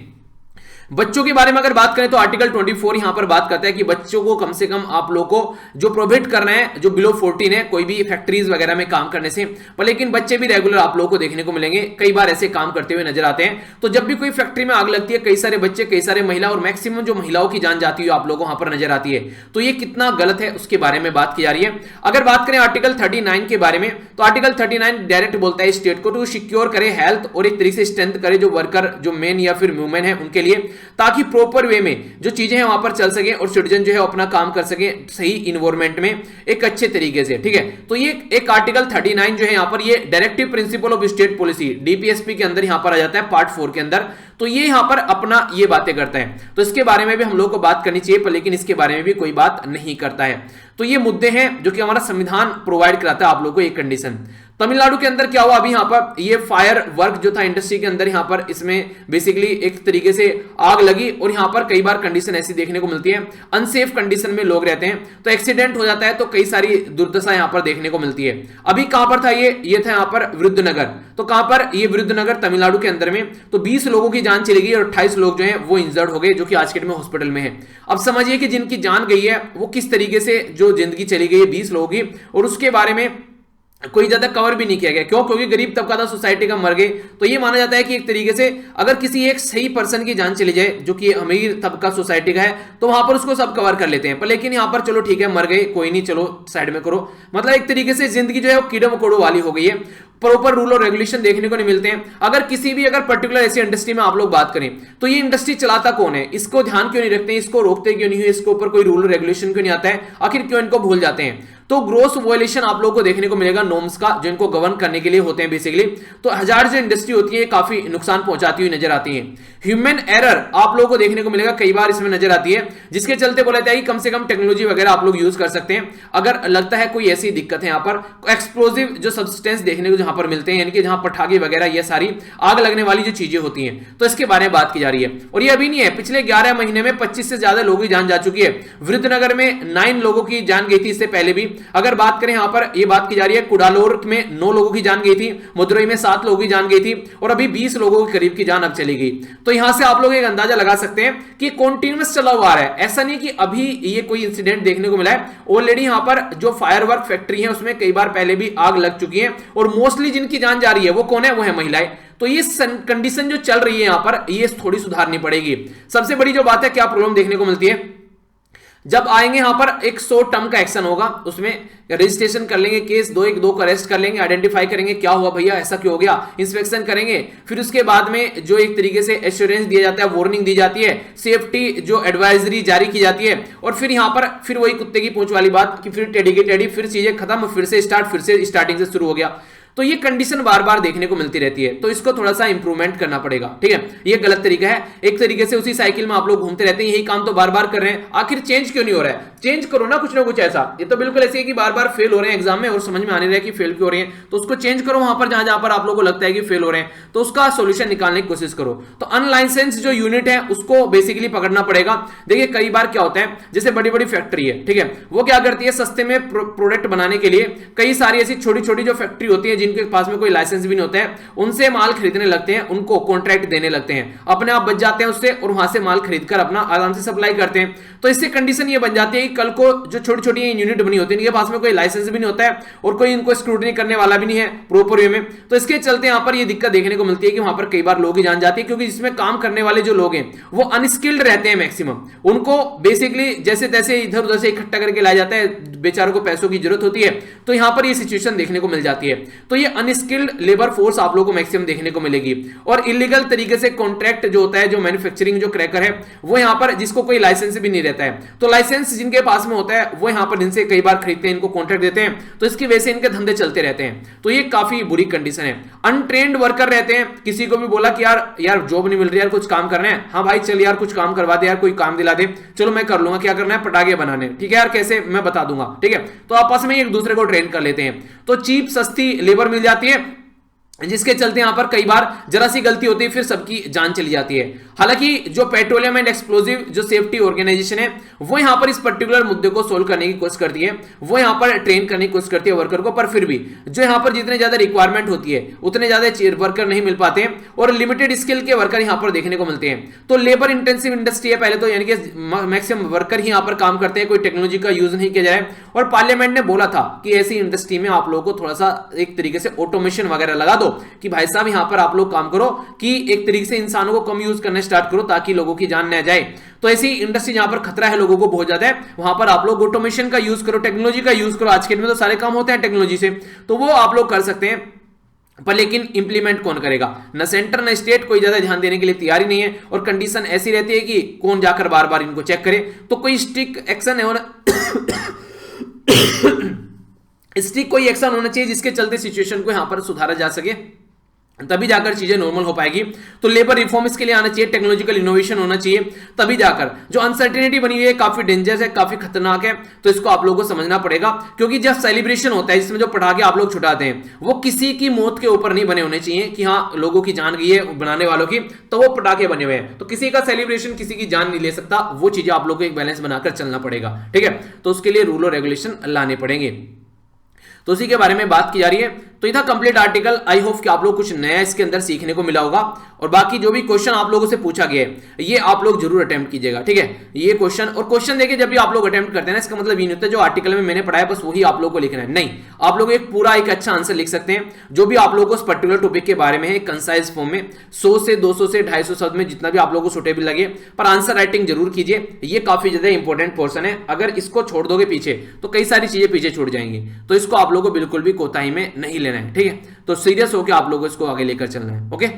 बच्चों के बारे में अगर बात करें तो आर्टिकल 24 यहां पर बात करता है कि बच्चों को कम से कम आप लोगों को जो प्रोहिबिट करना है, जो बिलो 14 है, कोई भी फैक्ट्रीज वगैरह में काम करने से। पर लेकिन बच्चे भी रेगुलर आप लोगों को देखने को मिलेंगे, कई बार ऐसे काम करते हुए नजर आते हैं। तो जब भी कोई फैक्ट्री में आग लगती है, कई सारे बच्चे, कई सारे महिला, और मैक्सिमम जो महिलाओं की जान जाती है आप लोगों को वहां पर नजर आती है। तो ये कितना गलत है उसके बारे में बात की जा रही है। अगर बात करें आर्टिकल 39 के बारे में, तो आर्टिकल 39 डायरेक्ट बोलता है स्टेट को टू सिक्योर करे हेल्थ, और एक तरीके से स्ट्रेंथ करे जो वर्कर, जो मेन या फिर वुमेन है उनके लिए, ताकि प्रॉपर वे में जो चीजें हैं वहां पर चल सके और सिटीजन जो है अपना काम कर सके सही इन्वायरमेंट में एक अच्छे तरीके से। ठीक है, तो ये एक आर्टिकल 39 जो है यहां पर ये directive principle of state policy DPSP के अंदर यहां पर आ जाता है पार्ट 4 के अंदर। तो ये यहां पर अपना ये बातें करता है, तो इसके बारे में भी हम लोग को बात करनी चाहिए, पर लेकिन इसके बारे में भी कोई बात नहीं करता है। तो ये मुद्दे हैं जो कि हमारा संविधान प्रोवाइड कराता है आप लोगों को एक कंडीशन। तमिलनाडु के अंदर क्या हुआ, अभी यहां पर ये फायर वर्क जो था इंडस्ट्री के अंदर, यहां पर इसमें बेसिकली एक तरीके से आग लगी, और यहां पर कई बार कंडीशन ऐसी देखने को मिलती है, अनसेफ कंडीशन में लोग रहते हैं, तो एक्सीडेंट हो जाता है, तो कई सारी दुर्दशा यहां पर देखने को मिलती है। अभी कहां पर था ये था यहां पर विरुद्धनगर। तो कहां पर, ये विरुद्धनगर तमिलनाडु के अंदर में। तो 20 लोगों की जान चली गई और 28 लोग जो है वो इंजर्ड हो गए, जो कि आज के डेट में हॉस्पिटल में है। अब समझिए कि जिनकी जान गई है वो किस तरीके से जो जिंदगी चली गई है 20 लोगों की, और उसके बारे में कोई ज्यादा कवर भी नहीं किया गया। क्यों? क्योंकि गरीब तबका था, सोसाइटी का मर गए। तो ये माना जाता है कि एक तरीके से अगर किसी एक सही पर्सन की जान चली जाए जो कि अमीर तबका सोसाइटी का है, तो वहां पर उसको सब कवर कर लेते हैं। पर लेकिन यहां पर चलो ठीक है, मर गए, कोई नहीं, चलो साइड में करो, मतलब एक तरीके से जिंदगी जो है वो कीड़े मकोड़ों वाली हो गई है। प्रॉपर रूल और रेगुलेशन देखने को नहीं मिलते हैं। अगर किसी भी अगर पर्टिकुलर ऐसी इंडस्ट्री में आप लोग बात करें तो ये इंडस्ट्री चलाता कौन है, इसको ध्यान क्यों नहीं रखते हैं, इसको रोकते क्यों नहीं है, इसके ऊपर कोई रूल रेगुलेशन क्यों नहीं आता है, आखिर क्यों इनको भूल जाते हैं। तो ग्रोस वॉयलेशन आप लोगों को देखने को मिलेगा नॉर्म्स का, जो इनको गवर्न करने के लिए होते हैं बेसिकली। तो हजार जो इंडस्ट्री होती है काफी नुकसान पहुंचाती हुई नजर आती है। ह्यूमन एरर आप लोगों को देखने को मिलेगा कई बार इसमें नजर आती है, जिसके चलते बोला जाता है कि कम से कम टेक्नोलॉजी वगैरह आप लोग यूज कर सकते हैं अगर लगता है कोई ऐसी दिक्कत है। यहाँ पर एक्सप्लोजिव जो सब्सटेंस देखने को जहां पर मिलते हैं, यानी कि जहां पटाखे वगैरह ये सारी आग लगने वाली जो चीजें होती हैं, तो इसके बारे में बात की जा रही है। और ये अभी नहीं है, पिछले 11 महीने में 25 से ज्यादा लोगों की जान जा चुकी है। वृद्धनगर में 9 लोगों की जान गई थी इससे पहले भी। अगर बात करें यहां पर ये बात की जा रही है कुडालोर में 9 लोगों की जान गई थी, मदुरई में 7 लोगों की जान गई थी और अभी 20 लोगों के करीब की जान अब चली गई। तो यहां से आप लोग एक अंदाजा लगा सकते हैं कि कॉन्टिन्यूअस चला हुआ है, ऐसा नहीं कि अभी ये कोई इंसिडेंट देखने को मिला है। ऑलरेडी यहां पर जो फायरवर्क फैक्ट्री है उसमें कई बार पहले भी आग लग चुकी है और मोस्टली जिनकी जान जा रही है वो कौन है, वो है महिलाएं। तो ये कंडीशन जो चल रही है यहां पर ये थोड़ी सुधारनी पड़ेगी। सबसे बड़ी जो बात है क्या प्रॉब्लम देखने को मिलती है, जब आएंगे यहां पर एक 100 टर्म का एक्शन होगा, उसमें रजिस्ट्रेशन कर लेंगे केस, दो को अरेस्ट कर लेंगे, आइडेंटिफाई करेंगे क्या हुआ भैया, ऐसा क्यों हो गया, इंस्पेक्शन करेंगे। फिर उसके बाद में जो एक तरीके से एश्योरेंस दिया जाता है, वार्निंग दी जाती है, सेफ्टी जो एडवाइजरी जारी की जाती है, और फिर यहां पर फिर वही कुत्ते की पूंछ वाली बात कि फिर टेडी की टेडी, फिर चीजें खत्म, फिर से स्टार्टिंग से शुरू हो गया। तो ये कंडीशन बार बार देखने को मिलती रहती है, तो इसको थोड़ा सा इंप्रूवमेंट करना पड़ेगा। ठीक है, ये गलत तरीका है। एक तरीके से उसी साइकिल में आप लोग घूमते रहते हैं, यही काम तो बार बार कर रहे हैं, आखिर चेंज क्यों नहीं हो रहा है, चेंज करो ना कुछ ऐसा। ये तो बिल्कुल ऐसे है कि बार बार फेल हो रहे हैं एग्जाम में और समझ में आने रहा है कि फेल क्यों हो रहे हैं, तो उसको चेंज करो वहां पर जहां पर आप लोगों को लगता है कि फेल हो रहे हैं, तो उसका सोल्यूशन निकालने की कोशिश करो। तो अनलाइसेंस जो यूनिट है उसको बेसिकली पकड़ना पड़ेगा। देखिए कई बार क्या होता है, जैसे बड़ी बड़ी फैक्ट्री है, ठीक है, वो क्या करती है सस्ते में प्रोडक्ट बनाने के लिए कई सारी ऐसी छोटी छोटी जो फैक्ट्री होती है जिनके पास में कोई लाइसेंस भी नहीं होता है, उनसे माल खरीदने लगते हैं, उनको कॉन्ट्रैक्ट देने लगते हैं, अपने आप बच जाते हैं उससे और वहां से माल खरीदकर अपना आराम से सप्लाई करते हैं। तो इससे कंडीशन ये बन जाती है कि कल को जो छोटी छोटी यूनिट बनी होती है इनके पास में कोई लाइसेंस भी नहीं होता है और कोई इनको स्क्रूटनी करने वाला भी नहीं है प्रॉपर वे में। तो इसके चलते यहां पर ये दिक्कत देखने को मिलती है कि वहां पर कई बार लोग ही जान जाती है, क्योंकि इसमें काम करने वाले जो लोग हैं वो अनस्किल्ड रहते हैं मैक्सिमम, उनको बेसिकली जैसे तैसे इधर उधर से इकट्ठा करके लाया जाता है, बेचारों को पैसों की जरूरत होती है, तो यहां पर ये सिचुएशन देखने को मिल जाती है। तो ये अनस्किल्ड लेबर फोर्स आप लोगों को मैक्सिमम देखने को मिलेगी। और इलीगल तरीके से कॉन्ट्रैक्ट जो होता है, जो मैन्युफैक्चरिंग जो क्रैकर है वो यहां पर जिसको कोई लाइसेंस भी नहीं रहता है, तो लाइसेंस जिनके पास में होता है वो यहां पर जिनसे कई बार खरीदते हैं, इनको कॉन्ट्रैक्ट देते हैं, तो इसकी वजह से इनके धंधे चलते रहते हैं। तो ये काफी बुरी कंडीशन है। अनट्रेन्ड वर्कर रहते हैं, किसी को भी बोला कि यार जॉब नहीं मिल रही, यार कुछ काम करना है, हाँ भाई चल यार कुछ काम करवा दे, यार कोई काम दिला दे, चलो मैं कर लूंगा, क्या करना है पटाखे बनाने, ठीक है यार कैसे मैं बता दूंगा, ठीक है। तो आपस में एक दूसरे को ट्रेन कर लेते हैं, तो चीप सस्ती लेबर मिल जाती है, जिसके चलते यहां पर कई बार जरा सी गलती होती है फिर सबकी जान चली जाती है। हालांकि जो पेट्रोलियम एंड एक्सप्लोजिव जो सेफ्टी ऑर्गेनाइजेशन है वो यहां पर इस पर्टिकुलर मुद्दे को सोल्व करने की कोशिश करती है, वो यहां पर ट्रेन करने की कोशिश करती है वर्कर को, पर फिर भी जो यहां पर जितने ज्यादा रिक्वायरमेंट होती है उतने ज्यादा वर्कर नहीं मिल पाते हैं और लिमिटेड स्किल के वर्कर यहां पर देखने को मिलते हैं। तो लेबर इंटेंसिव इंडस्ट्री है पहले तो, यानी कि मैक्सिमम वर्कर ही यहां पर काम करते हैं, कोई टेक्नोलॉजी का यूज नहीं किया जाए। और पार्लियामेंट ने बोला था कि ऐसी इंडस्ट्री में आप लोगों को थोड़ा सा एक तरीके से ऑटोमेशन वगैरह लगा दो कि भाई साहब यहां पर आप लोग काम करो कि एक तरीके से इंसानों को कम यूज करना स्टार्ट करो ताकि लोगों की जान न जाए। तो ऐसी इंडस्ट्री जहां पर खतरा है लोगों को बहुत ज्यादा है, वहां पर आप लोग ऑटोमेशन का यूज करो, टेक्नोलॉजी का यूज करो। आज के दिन में तो सारे काम होते हैं टेक्नोलॉजी से, तो वो आप लोग कर सकते हैं, पर लेकिन इंप्लीमेंट कौन करेगा, न सेंटर न स्टेट कोई ज्यादा ध्यान देने के लिए तैयार ही नहीं है। और कंडीशन ऐसी रहती है कि कौन जाकर बार बार इनको चेक करे, तो कोई स्ट्रिक्ट एक्शन है स्ट्रिक्ट कोई एक्शन होना चाहिए जिसके चलते सिचुएशन को यहां पर सुधारा जा सके, तभी जाकर चीजें नॉर्मल हो पाएगी। तो लेबर रिफॉर्म इसके लिए आना चाहिए, टेक्नोलॉजिकल इनोवेशन होना चाहिए, तभी जाकर जो अनसर्टेनिटी बनी हुई है काफी डेंजरस है, काफी खतरनाक है। तो इसको आप लोगों को समझना पड़ेगा, क्योंकि जब सेलिब्रेशन होता है जिसमें जो पटाखे आप लोग छुटाते हैं वो किसी की मौत के ऊपर नहीं बने होने चाहिए कि हाँ लोगों की जान गई है बनाने वालों की तो वो पटाखे बने हुए हैं। तो किसी का सेलिब्रेशन किसी की जान नहीं ले सकता, वो चीजें आप लोगों को एक बैलेंस बनाकर चलना पड़ेगा, ठीक है। तो उसके लिए रूल और रेगुलेशन लाने पड़ेंगे, तो उसी के बारे में बात की जा रही है। तो ये था कंप्लीट आर्टिकल। आई होप कि आप लोग कुछ नया इसके अंदर सीखने को मिला होगा, और बाकी जो भी क्वेश्चन आप लोगों से पूछा गया है ये आप लोग जरूर अटेम्प्ट कीजिएगा, ठीक है। ये क्वेश्चन और क्वेश्चन देखिए जब भी आप लोग अटेम्प्ट करते हैं ना, इसका मतलब ये नहीं होता जो आर्टिकल में मैंने पढ़ाया बस वही आप लोग को लिखना है, नहीं, आप लोग एक पूरा एक अच्छा आंसर लिख सकते हैं जो भी आप लोग को उस पर्टिकुलर टॉपिक के बारे में है, कंसाइज फॉर्म में 100 से 200 से 250 शब्द में जितना भी आप लोगों को सुटेबल लगे, पर आंसर राइटिंग जरूर कीजिए, ये काफी ज्यादा इंपॉर्टेंट पोर्सन है। अगर इसको छोड़ दोगे पीछे तो कई सारी चीजें पीछे छूट जाएंगी, तो इसको आप लोग को बिल्कुल भी कोताही में नहीं लेना है, ठीक है। तो सीरियस होकर आप लोगों को इसको आगे लेकर चलना है, ओके।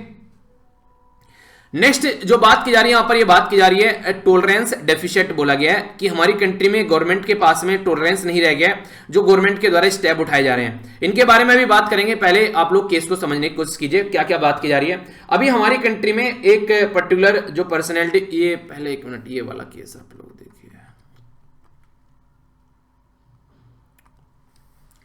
नेक्स्ट जो बात की जा रही है यहां पर, ये बात की जा रही है टॉलरेंस डेफिशिएंट बोला गया है कि हमारी कंट्री में गवर्नमेंट के पास में टॉलरेंस नहीं रह गया है, जो गवर्नमेंट के द्वारा स्टेप उठाए जा रहे हैं। इनके बारे में भी बात करेंगे, पहले आप लोग केस को समझने की कोशिश कीजिए क्या क्या बात की जा रही है। अभी हमारी कंट्री में एक पर्टिकुलर जो पर्सनैलिटी, ये पहले एक मिनट, ये वाला केस आप लोग देखिए,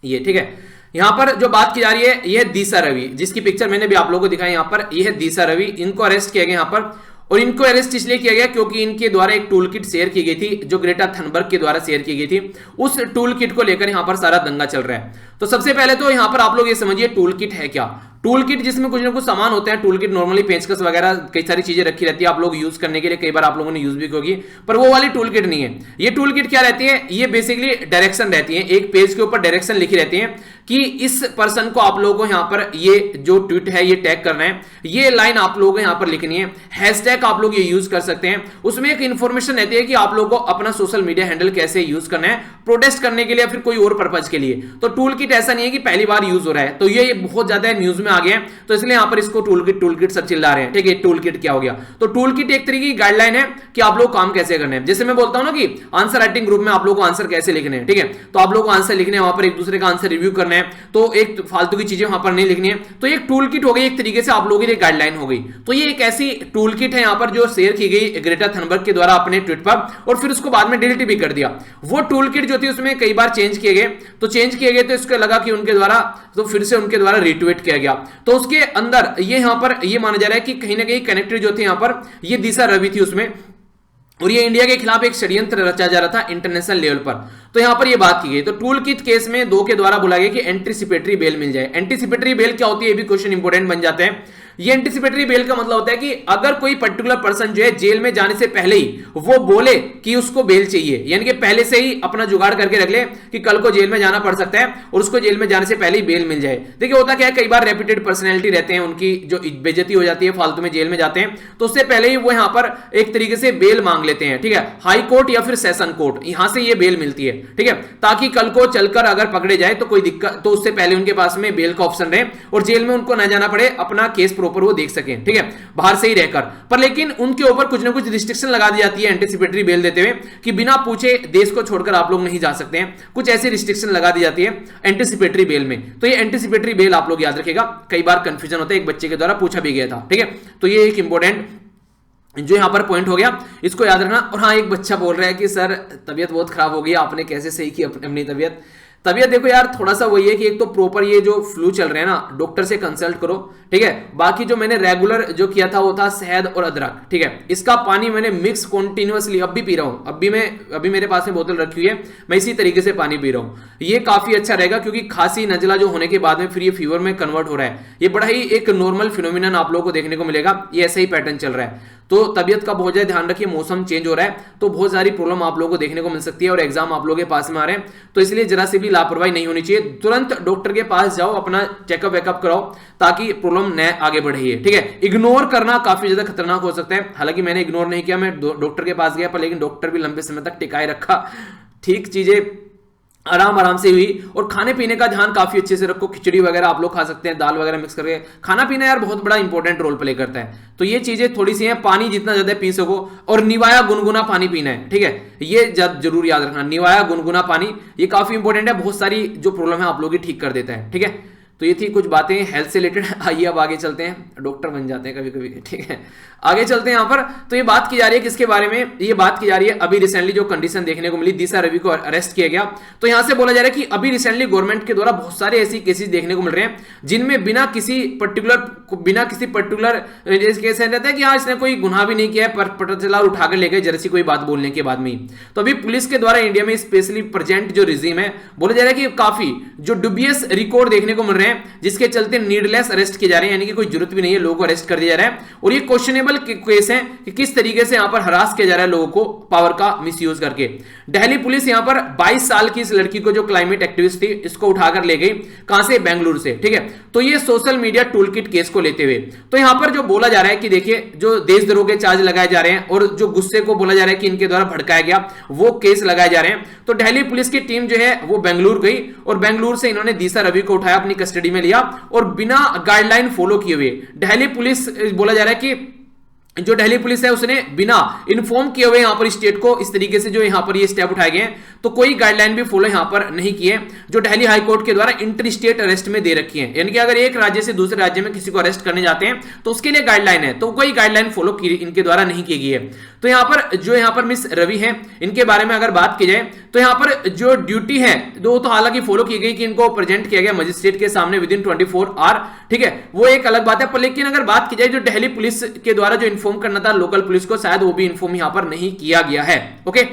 ये ठीक है। यहां पर जो बात की जा रही है ये दिशा रवि, जिसकी पिक्चर मैंने भी आप लोगों को दिखाई यहां पर, ये है दिशा रवि। इनको अरेस्ट किया गया यहां पर, और इनको अरेस्ट इसलिए किया गया क्योंकि इनके द्वारा एक टूल किट शेयर की गई थी, जो ग्रेटा थनबर्ग के द्वारा शेयर की गई थी। उस टूल किट को लेकर यहां पर सारा दंगा चल रहा है। तो सबसे पहले तो यहां पर आप लोग ये समझिए टूल किट है क्या। टूल किट जिसमें कुछ ना कुछ सामान होते हैं। टूल किट नॉर्मली पेचकस वगैरह कई सारी चीजें रखी रहती है आप लोग यूज करने के लिए, कई बार आप लोगों ने यूज भी होगी, पर वो वाली टूल किट नहीं है। ये टूल किट क्या रहती है, ये बेसिकली डायरेक्शन रहती है, एक पेज के ऊपर डायरेक्शन लिखी रहती है कि इस पर्सन को आप लोगों को यहां पर ये जो ट्वीट है ये टैग करना है, ये लाइन आप लोगों को यहां पर लिखनी है, हैशटैग आप लोग ये यूज कर सकते हैं। उसमें एक इंफॉर्मेशन रहती है कि आप लोगों को अपना सोशल मीडिया हैंडल कैसे यूज करना है, प्रोटेस्ट करने के लिए या फिर कोई और पर्पज के लिए। तो टूल किट ऐसा नहीं है कि पहली बार यूज हो रहा है, तो ये बहुत ज्यादा न्यूज में आ गया है, तो इसलिए यहां पर इसको टूल किट सब चिल्ला रहे हैं, ठीक है। टूल किट क्या हो गया, तो टूल किट एक तरीके की गाइडलाइन है कि आप लोग काम कैसे करने हैं। जैसे मैं बोलता हूं ना कि आंसर राइटिंग ग्रुप में आप लोग को आंसर कैसे लिखने हैं, ठीक है, तो आप लोग को आंसर लिखने हैं, वहां पर एक दूसरे का आंसर रिव्यू करना है, तो एक फालतू की चीजें वहां पर नहीं लिखनी है। तो एक टूल किट हो गई, एक तरीके से आप लोगों के लिए गाइडलाइन हो गई। तो ये एक ऐसी टूल किट है यहां पर जो शेयर की गई ग्रेटा थनबर्ग के द्वारा अपने ट्वीट पर, और फिर उसको बाद में डिलीट भी कर दिया। वो टूल किट जो थी उसमें कई बार चेंज किए गए, तो इसको लगा कि उनके द्वारा, तो फिर से उनके द्वारा रिट्वीट किया गया। तो उसके अंदर ये यहां पर ये माना जा रहा है कि कहीं ना कहीं कनेक्टेड जो थे यहां पर, ये दिशा रवि थी उसमें, और ये इंडिया के खिलाफ एक षड्यंत्र रचा जा रहा था इंटरनेशनल लेवल पर। तो यहां पर ये बात की गई। तो टूल किट केस में 2 के द्वारा बोला गया कि एंटीसिपेटरी बेल मिल जाए। एंटीसिपेटरी बेल क्या होती है, ये भी क्वेश्चन इंपोर्टेंट बन जाते हैं। ये एंटीसिपेटरी बेल का मतलब होता है कि अगर कोई पर्टिकुलर पर्सन जो है जेल में जाने से पहले ही वो बोले कि उसको बेल चाहिए, यानी कि पहले से ही अपना जुगाड़ करके रख ले कि कल को जेल में जाना पड़ सकता है, और उसको जेल में जाने से पहले ही बेल मिल जाए। देखिए होता क्या है, कई बार रेप्यूटेड पर्सनैलिटी रहते हैं, उनकी जो बेइज्जती हो जाती है, फालतू में जेल में जाते हैं, तो उससे पहले ही वो यहां पर एक तरीके से बेल मांग लेते हैं, ठीक है। हाई कोर्ट या फिर सेशन कोर्ट, यहां से ये बेल मिलती है, ठीक है, ताकि कल को चलकर अगर पकड़े जाए तो कोई दिक्कत, तो उससे पहले उनके पास में बेल का ऑप्शन रहे और जेल में उनको न जाना पड़े, अपना केस प्रॉपर वो देख सकें, ठीक है, बाहर से ही रहकर। पर लेकिन उनके ऊपर कुछ ना कुछ रिस्ट्रिक्शन लगा दी जाती है एंटीसिपेटरी बेल देते हुए कि बिना पूछे देश को छोड़कर आप लोग नहीं जा सकते हैं। कुछ ऐसी रिस्ट्रिक्शन लगा दी जाती है एंटीसिपेटरी बेल में। तो ये एंटीसिपेटरी बेल आप लोग याद रखिएगा, कई बार कंफ्यूजन होता है, एक बच्चे के द्वारा पूछा भी गया था, ठीक है। तो ये एक इंपॉर्टेंट जो यहां पर पॉइंट हो गया, इसको याद रखना। और हाँ, एक बच्चा बोल रहा है कि सर तबीयत बहुत खराब हो गई, आपने कैसे सही की अपनी तबीयत देखो यार, थोड़ा सा वही है कि एक तो प्रॉपर ये जो फ्लू चल रहे हैं ना, डॉक्टर से कंसल्ट करो, ठीक है। बाकी जो मैंने रेगुलर जो किया था वो था शहद और अदरक, ठीक है। इसका पानी मैंने मिक्स कॉन्टिन्यूअसली अब भी पी रहा हूं, अभी मेरे पास में बोतल रखी हुई है, मैं इसी तरीके से पानी पी रहा हूं। ये काफी अच्छा रहेगा क्योंकि खांसी नजला जो होने के बाद में फिर ये फीवर में कन्वर्ट हो रहा है। ये बड़ा ही एक नॉर्मल फिनोमिनन आप लोगों को देखने को मिलेगा, ये ऐसा ही पैटर्न चल रहा है। तो तबियत का बहुत ज्यादा ध्यान रखिए, मौसम चेंज हो रहा है तो बहुत सारी प्रॉब्लम आप लोगों को देखने को मिल सकती है, और एग्जाम आप लोगों के पास में आ रहे हैं, तो इसलिए जरा से भी लापरवाही नहीं होनी चाहिए। तुरंत डॉक्टर के पास जाओ, अपना चेकअप वेकअप कराओ, ताकि प्रॉब्लम न आगे बढ़े, ठीक है। इग्नोर करना काफी ज्यादा खतरनाक हो सकता है। हालांकि मैंने इग्नोर नहीं किया, मैं डॉक्टर के पास गया, पर लेकिन डॉक्टर भी लंबे समय तक टिकाए रखा, ठीक चीजें आराम से हुई। और खाने पीने का ध्यान काफी अच्छे से रखो, खिचड़ी वगैरह आप लोग खा सकते हैं, दाल वगैरह मिक्स करके खाना पीना यार बहुत बड़ा इंपॉर्टेंट रोल प्ले करता है। तो ये चीजें थोड़ी सी हैं, पानी जितना ज्यादा पी सको, और निवाया गुनगुना पानी पीना है, ठीक है, ये जरूर याद रखना, निवाया गुनगुना पानी, ये काफी इंपॉर्टेंट है, बहुत सारी जो प्रॉब्लम है आप लोगों की ठीक कर देता है, ठीक है। तो ये थी कुछ बातें हेल्थ से रिलेटेड। आइए अब आगे चलते हैं, डॉक्टर बन जाते हैं कभी कभी, ठीक है। आगे चलते हैं यहाँ पर। तो ये बात की जा रही है किसके बारे में, ये बात की जा रही है अभी रिसेंटली जो कंडीशन देखने को मिली, दिशा रवि को अरेस्ट किया गया। तो यहां से बोला जा रहा है कि अभी रिसेंटली गवर्नमेंट के द्वारा बहुत सारे ऐसी केसेस देखने को मिल रहे हैं जिनमें बिना किसी पर्टिकुलर केस रहता है कि हाँ इसने कोई गुनाह भी नहीं किया है, पर पता चला उठाकर ले गए जरा सी कोई बात बोलने के बाद में। तो अभी पुलिस के द्वारा इंडिया में स्पेशली प्रेजेंट जो रिजीम है, बोला जा रहा है कि काफी जो डुबियस रिकॉर्ड देखने को मिल रहे हैं, जिसके चलते नीडलेस अरेस्ट किए जा रहे हैं, यानी कि कोई जरूरत भी नहीं है, लोगों को अरेस्ट कर दिया जा रहा है। और ये क्वेश्चनेबल केस है कि किस तरीके से यहां पर हरास किया जा रहा है लोगों को पावर का मिसयूज करके। दिल्ली पुलिस यहां पर 22 साल की इस लड़की को जो क्लाइमेट एक्टिविस्ट थी, इसको उठाकर ले गई, कहां से, बेंगलुरु से, ठीक है। तो ये सोशल मीडिया टूलकिट केस को लेते हुए, तो यहां पर जो बोला जा रहा है कि देखिए जो देशद्रोह के चार्ज लगाए जा रहे हैं और जो गुस्से को बोला जा रहा है कि इनके द्वारा भड़काया गया, वो केस लगाए जा रहे हैं। तो दिल्ली पुलिस की टीम जो है वो बेंगलुरु गई और बेंगलुरु से इन्होंने दिशा रवि को उठाया, अपनी कस्टडी कस्टडी में लिया और बिना गाइडलाइन फॉलो किए हुए दिल्ली पुलिस, बोला जा रहा है कि जो दिल्ली पुलिस है उसने बिना इन्फॉर्म किए हुए यहां पर स्टेट को इस तरीके से जो यहां पर ये स्टेप उठाए गए हैं, तो कोई गाइडलाइन भी फॉलो यहां पर नहीं किए जो दिल्ली हाई कोर्ट के द्वारा इंटर स्टेट अरेस्ट में दे रखी है। यानी कि अगर एक राज्य से दूसरे राज्य में किसी को अरेस्ट करने जाते हैं तो उसके लिए गाइडलाइन है, तो कोई गाइडलाइन फॉलो इनके द्वारा नहीं की गई है। तो यहां पर जो यहां पर मिस रवि है, इनके बारे में अगर बात की जाए तो यहां पर जो ड्यूटी है दो तो हालांकि फॉलो की गई कि इनको प्रेजेंट किया गया मजिस्ट्रेट के सामने विद इन 24 आवर, ठीक है, वो एक अलग बात है। पर लेकिन अगर बात की जाए जो दिल्ली पुलिस के द्वारा जो इन्फॉर्म करना था लोकल पुलिस को, शायद वो भी इन्फॉर्म यहां पर नहीं किया गया है। ओके,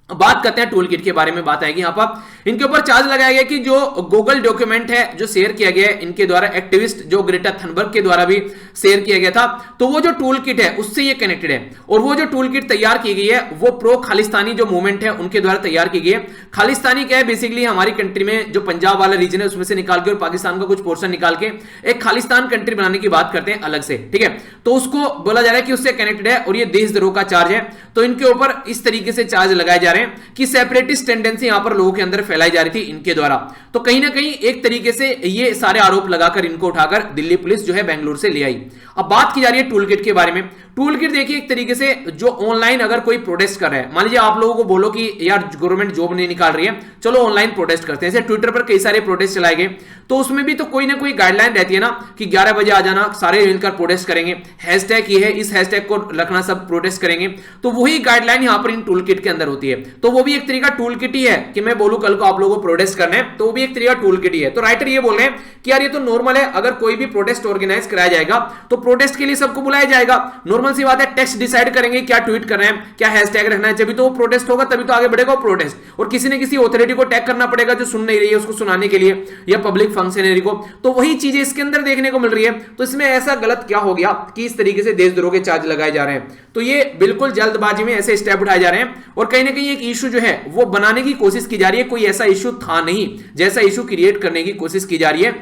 बात करते हैं टूल किट के बारे में, बात आएगी यहां पर। इनके ऊपर चार्ज लगाया गया कि जो गूगल डॉक्यूमेंट है जो शेयर किया गया है इनके द्वारा एक्टिविस्ट जो ग्रेटा थनबर्ग के द्वारा भी शेयर किया गया था, तो वो जो टूल किट है उससे ये कनेक्टेड है। और वो जो टूल किट तैयार की गई है वो प्रो खालिस्तानी जो मूवमेंट है उनके द्वारा तैयार की गई है। खालिस्तानी क्या है, बेसिकली हमारी कंट्री में जो पंजाब वाला रीजन है उसमें से निकाल के और पाकिस्तान का कुछ पोर्शन निकाल के एक खालिस्तान कंट्री बनाने की बात करते हैं अलग से, ठीक है। तो उसको बोला जा रहा है कि उससे कनेक्टेड है और ये देशद्रोह का चार्ज है। तो इनके ऊपर इस तरीके से चार्ज लगाए जा रहे हैं कि सेपरेटिस्ट टेंडेंसी यहां पर लोगों के अंदर फैलाई जा रही थी इनके द्वारा। तो कहीं ना कहीं एक तरीके से ये सारे आरोप लगाकर इनको उठाकर दिल्ली पुलिस जो है बेंगलुरु से ले आई। अब बात की जा रही है टूल किट के बारे में। टूल किट देखिए एक तरीके से जो ऑनलाइन अगर कोई प्रोटेस्ट कर रहा है, मान लीजिए आप लोगों को बोलो कि यार गवर्नमेंट जॉब नहीं निकाल रही है, चलो ऑनलाइन प्रोटेस्ट करते हैं। जैसे ट्विटर पर कई सारे प्रोटेस्ट चलाए गए, तो उसमें भी तो कोई ना कोई गाइडलाइन रहती है ना कि 11 बजे आ जाना, सारे मिलकर प्रोटेस्ट करेंगे, हैशटैग ये है, इस हैशटैग को रखना, सब प्रोटेस्ट करेंगे। तो वही गाइडलाइन यहां पर इन टूल किट के अंदर होती है। तो वो भी एक तरीका टूल किट ही है कि मैं बोलूं कल को आप लोगों को प्रोटेस्ट करना है, तो वो भी एक तरीका टूल किट ही है। तो राइटर ये बोल रहे हैं कि यार ये तो नॉर्मल है, अगर कोई भी प्रोटेस्ट ऑर्गेनाइज कराया जाएगा तो प्रोटेस्ट के लिए सबको बुलाया जाएगा, नॉर्मल सी बात है। टेक्स्ट डिसाइड करेंगे क्या ट्वीट करना है, क्या हैशटैग रखना है, जब तो वो प्रोटेस्ट होगा तभी तो आगे बढ़ेगा वो प्रोटेस्ट। और किसी ने किसी ऑथोरिटी को टैग करना पड़ेगा जो सुन नहीं रही है उसको सुनाने के लिए, या पब्लिक फंक्शनरी को। तो वही चीजें इसके अंदर देखने को मिल रही है। तो इसमें ऐसा गलत क्या हो गया कि इस तरीके से देशद्रोह के चार्ज लगाए जा रहे हैं। तो ये बिल्कुल जल्दबाजी में ऐसे स्टेप उठाए जा रहे हैं और कहीं ना कहीं एक इशू जो है वो बनाने की कोशिश की जा रही है। कोई ऐसा इशू था नहीं जैसा इशू क्रिएट करने की कोशिश की जा रही है।